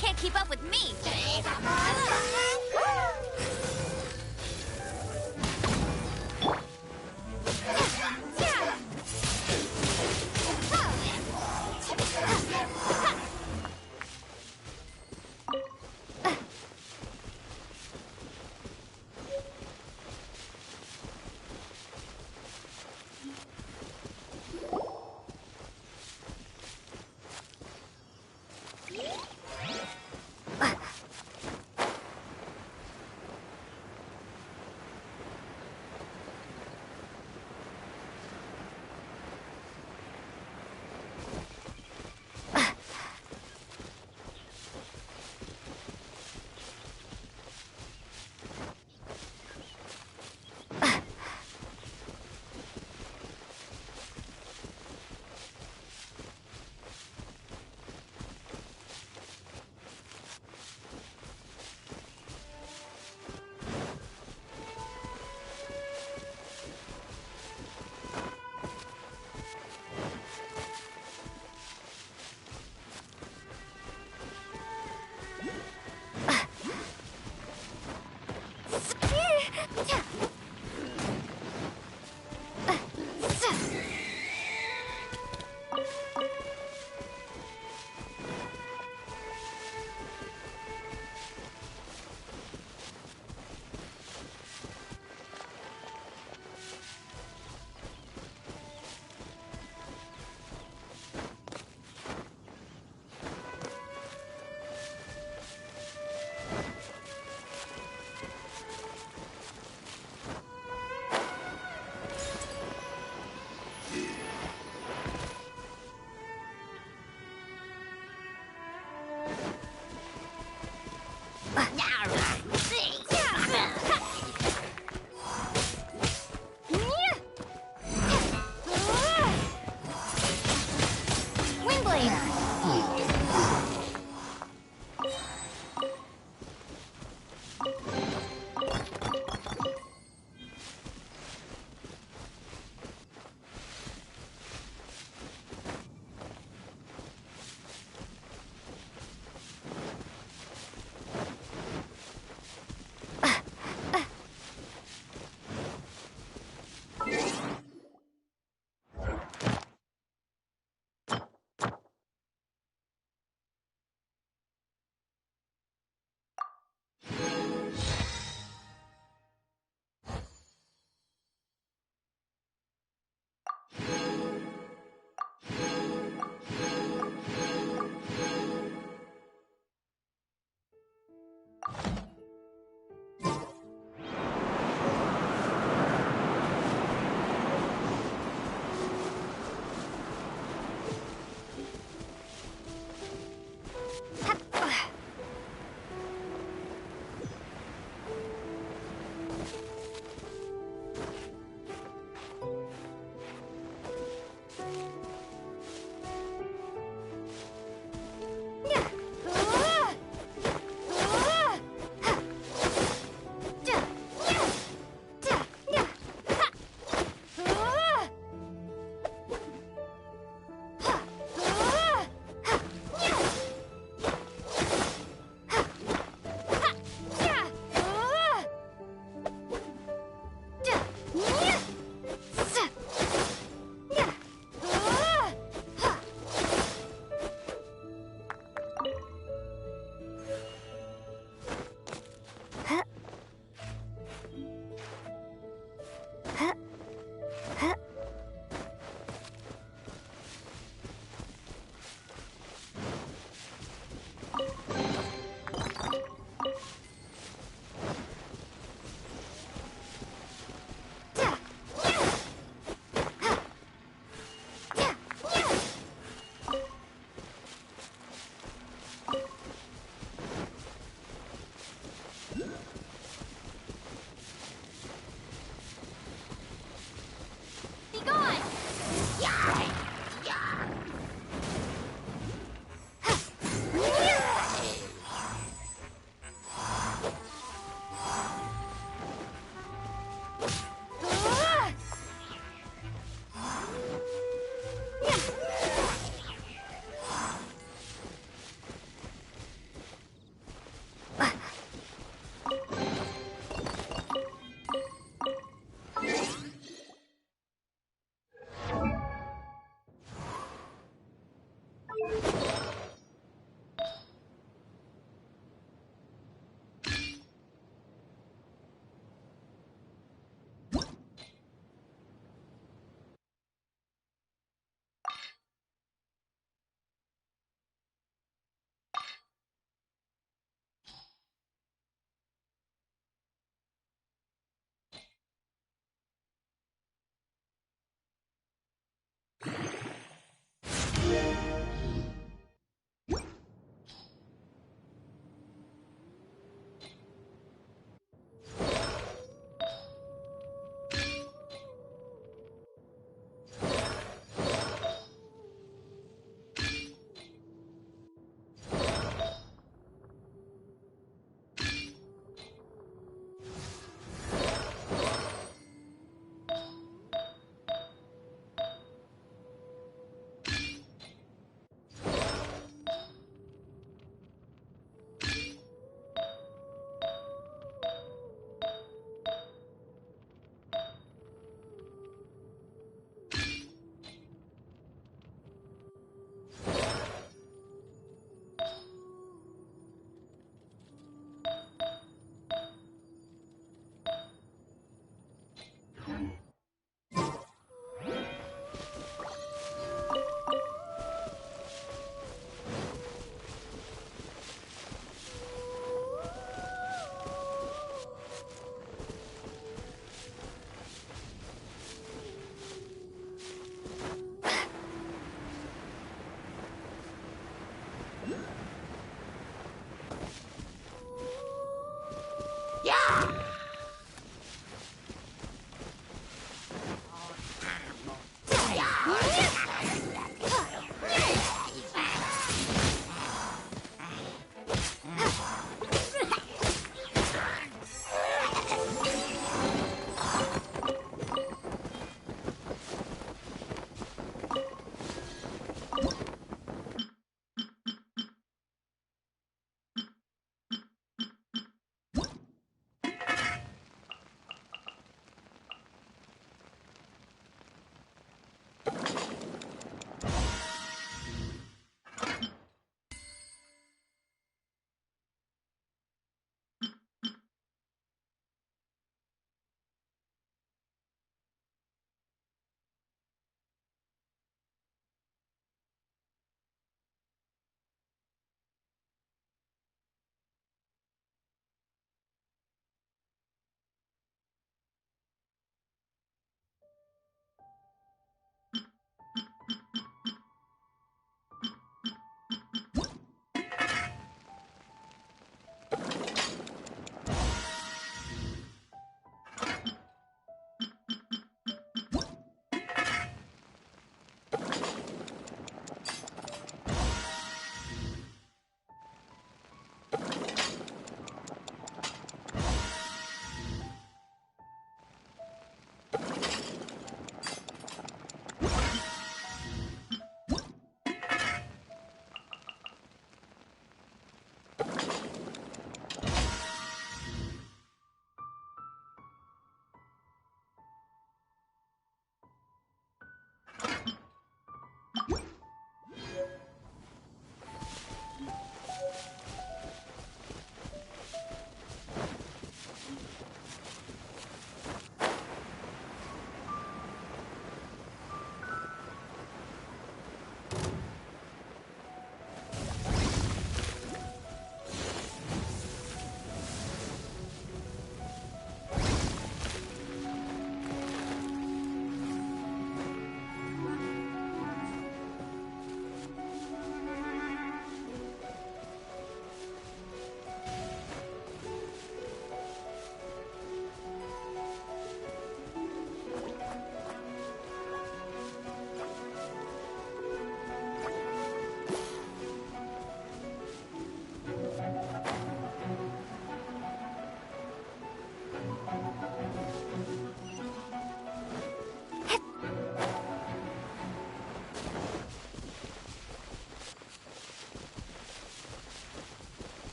can't keep up with me!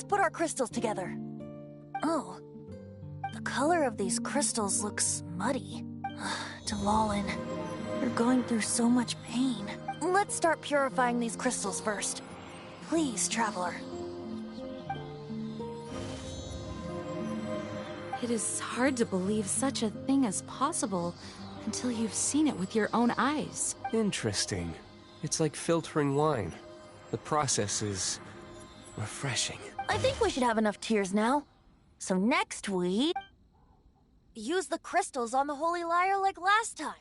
let's put our crystals together. Oh, the color of these crystals looks muddy. Dvalin, you're going through so much pain. Let's start purifying these crystals first. Please, Traveler. It is hard to believe such a thing is possible until you've seen it with your own eyes. Interesting. It's like filtering wine. The process is refreshing. I think we should have enough tears now. So next we use the crystals on the Holy Lyre like last time.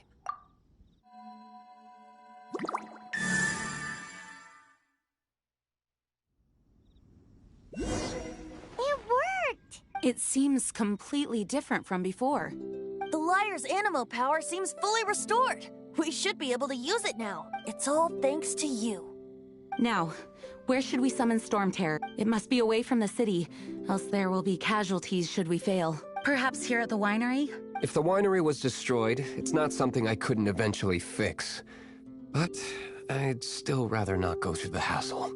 It worked! It seems completely different from before. The Lyre's animo power seems fully restored. We should be able to use it now. It's all thanks to you. Now, where should we summon Storm Terror? It must be away from the city, else there will be casualties should we fail. Perhaps here at the winery? If the winery was destroyed, it's not something I couldn't eventually fix. But I'd still rather not go through the hassle.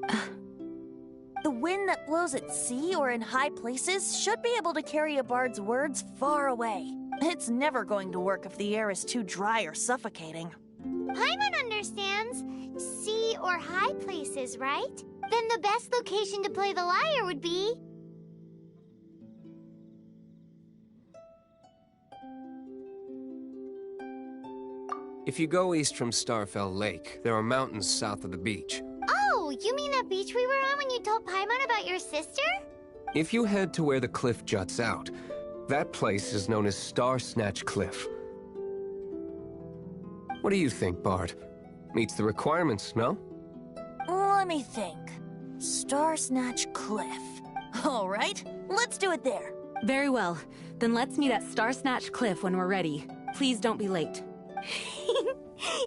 The wind that blows at sea or in high places should be able to carry a bard's words far away. It's never going to work if the air is too dry or suffocating. Paimon understands. Sea or high places, right? Then the best location to play the lyre would be... If you go east from Starfell Lake, there are mountains south of the beach. Oh, you mean that beach we were on when you told Paimon about your sister? If you head to where the cliff juts out, that place is known as Star Snatch Cliff. What do you think, Bard? Meets the requirements, no? Let me think. Star Snatch Cliff. All right, let's do it there. Very well. Then let's meet at Star Snatch Cliff when we're ready. Please don't be late.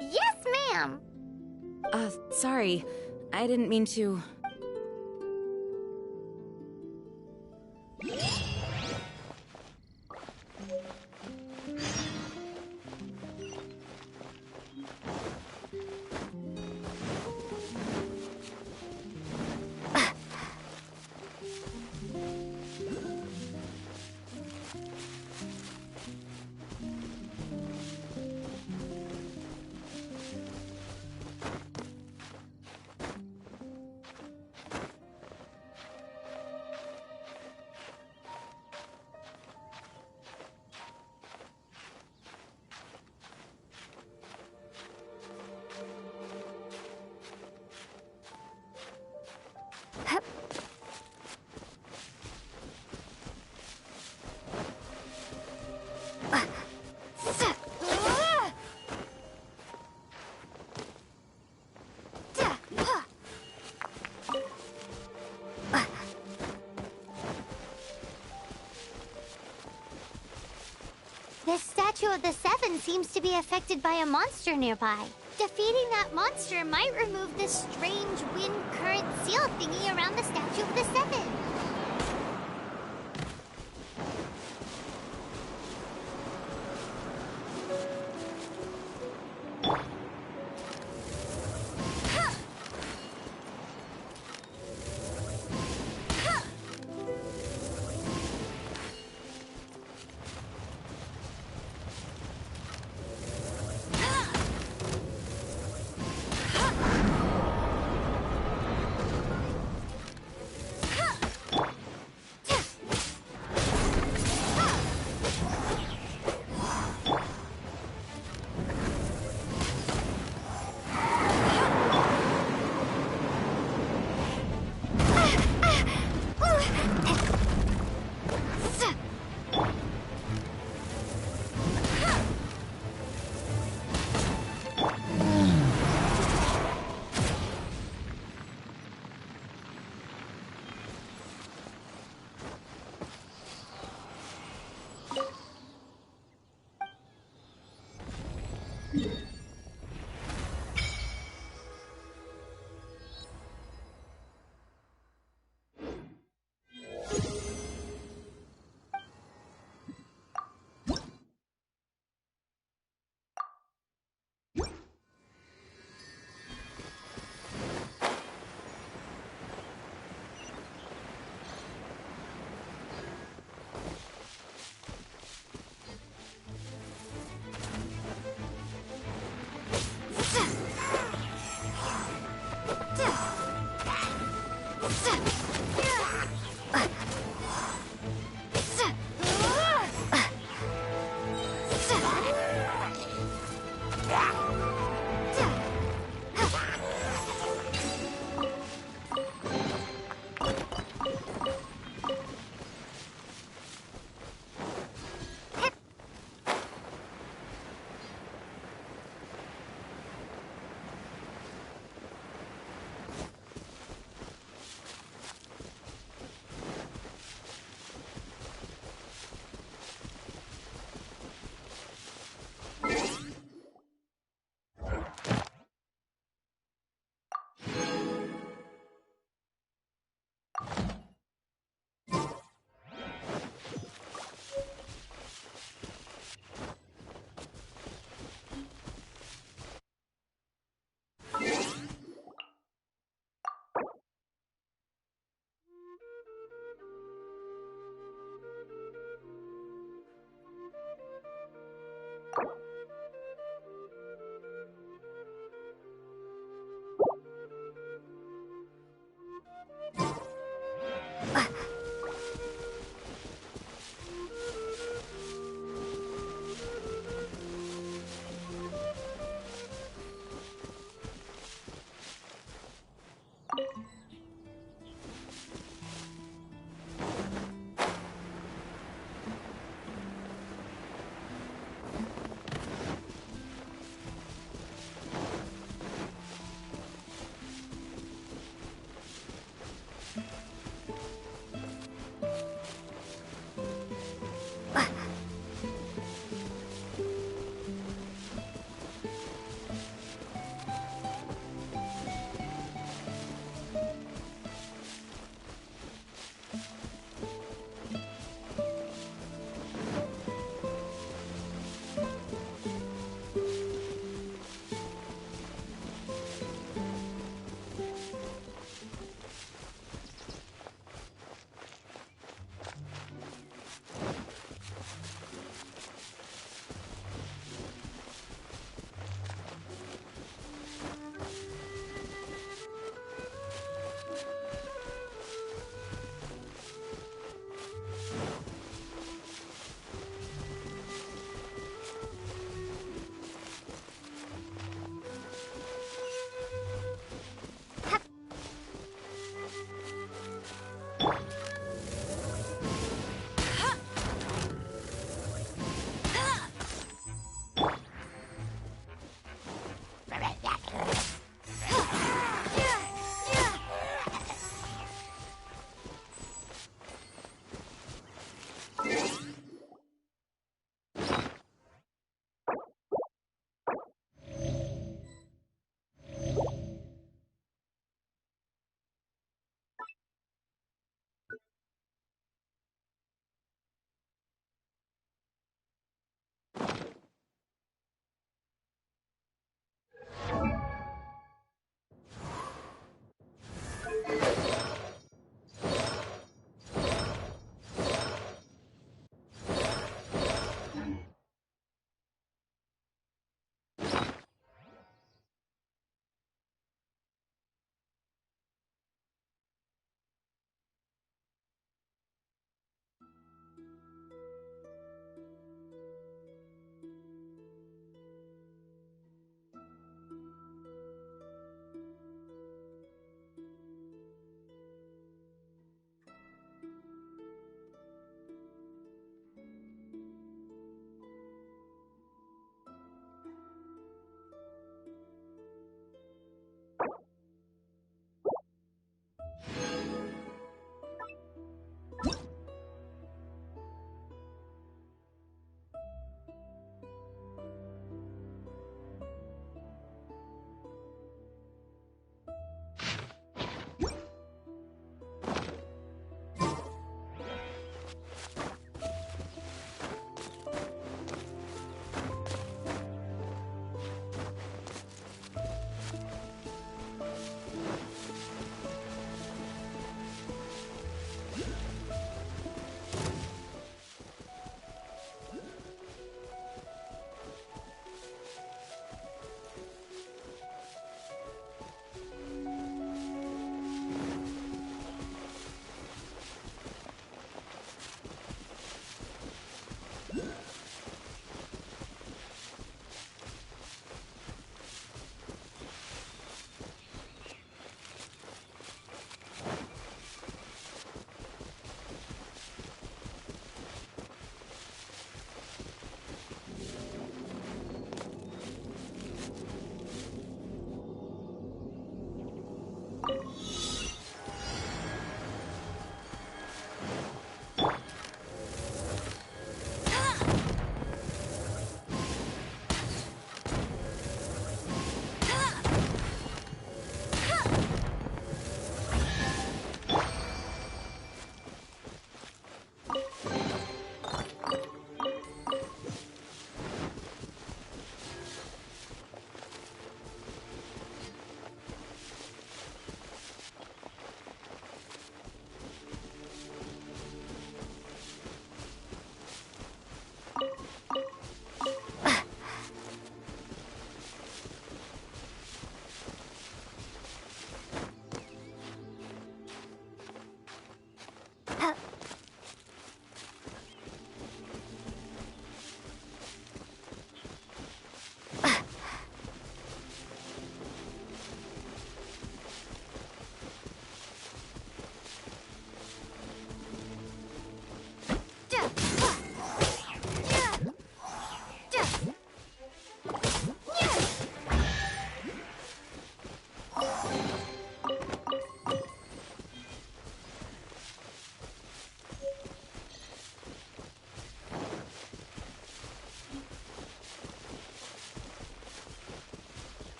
Yes, ma'am! Sorry. I didn't mean to... The Statue of the Seven seems to be affected by a monster nearby. Defeating that monster might remove this strange wind current seal thingy around the Statue of the Seven.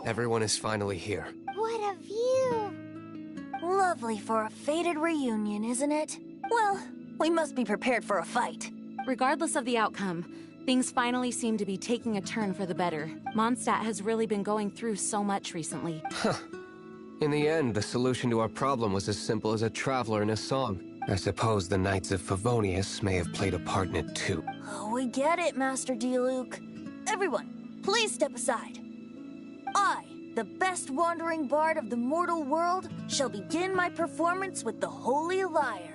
Everyone is finally here. What a view! Lovely for a fated reunion, isn't it? Well, we must be prepared for a fight. Regardless of the outcome, things finally seem to be taking a turn for the better. Mondstadt has really been going through so much recently. In the end, the solution to our problem was as simple as a traveler in a song. I suppose the Knights of Favonius may have played a part in it too. Oh, we get it, Master D-Luke. Everyone, please step aside. I, the best wandering bard of the mortal world, shall begin my performance with the Holy Lyre.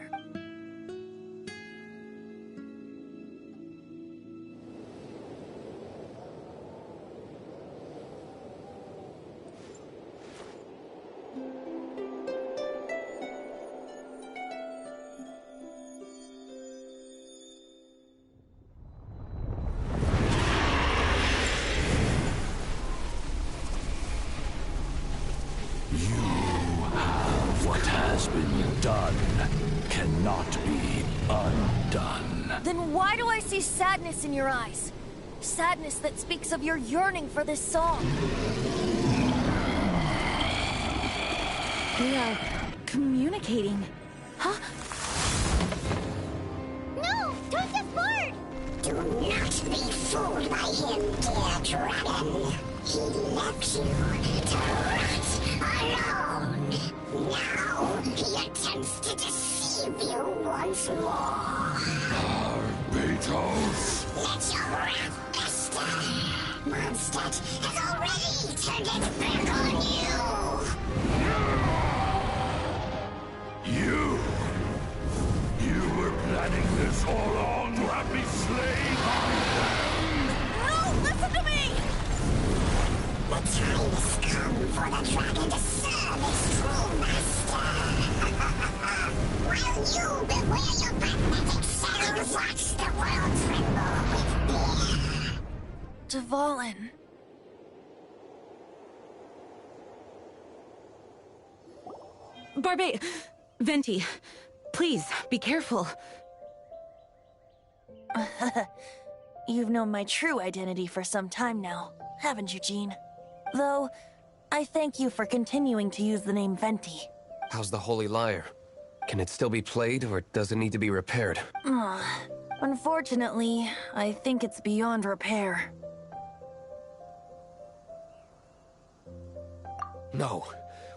What has been done cannot be undone. Then why do I see sadness in your eyes? Sadness that speaks of your yearning for this song. We are communicating. Huh? No! Don't get bored! Do not be fooled by him, dear dragon. He left you to rot alone. Now he attempts to deceive you once more. Beatles! Let your wrath fester. Mondstadt has already turned its back on You! You were planning this all along to have me slain by them! No! Listen to me! The time has come for the dragon to serve its true master. While you beware your magnetic shadows, watch the world tremble with fear. Dvalin. Barbe... Venti, please, be careful. You've known my true identity for some time now, haven't you, Jean? Though, I thank you for continuing to use the name Venti. How's the Holy Lyre? Can it still be played, or does it need to be repaired? Unfortunately, I think it's beyond repair. No.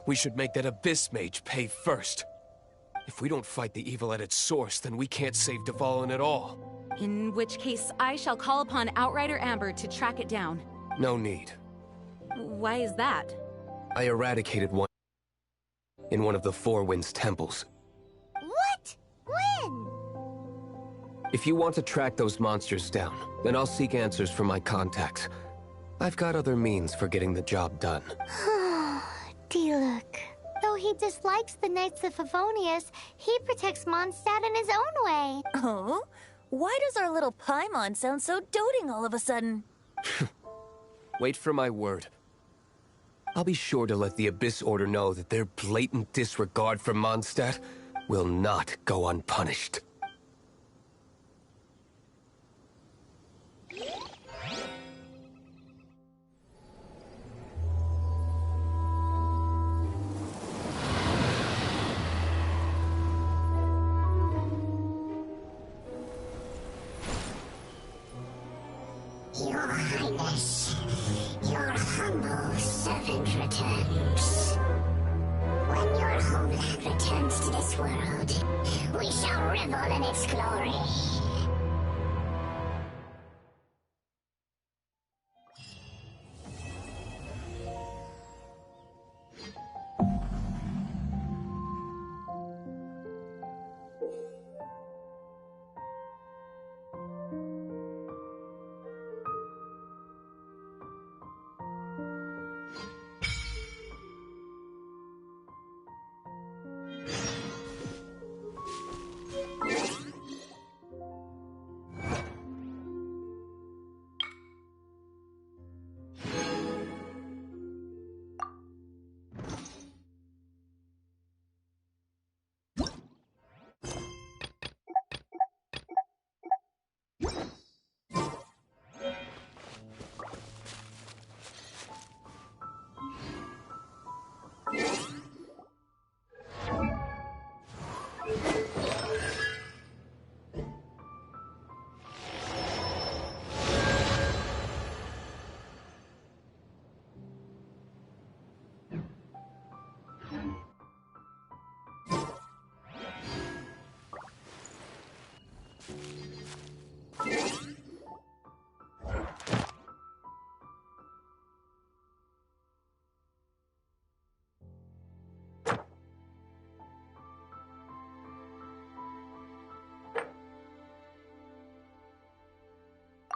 We should make that Abyss Mage pay first. If we don't fight the evil at its source, then we can't save Dvalin at all. In which case, I shall call upon Outrider Amber to track it down. No need. Why is that? I eradicated one in one of the Four Winds temples. What? When? If you want to track those monsters down, then I'll seek answers from my contacts. I've got other means for getting the job done. D-Luke. Though he dislikes the Knights of Favonius, he protects Mondstadt in his own way. Oh? Why does our little Paimon sound so doting all of a sudden? Wait for my word. I'll be sure to let the Abyss Order know that their blatant disregard for Mondstadt will not go unpunished. Your Highness, your humble servant returns. When your homeland returns to this world, we shall revel in its glory.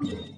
You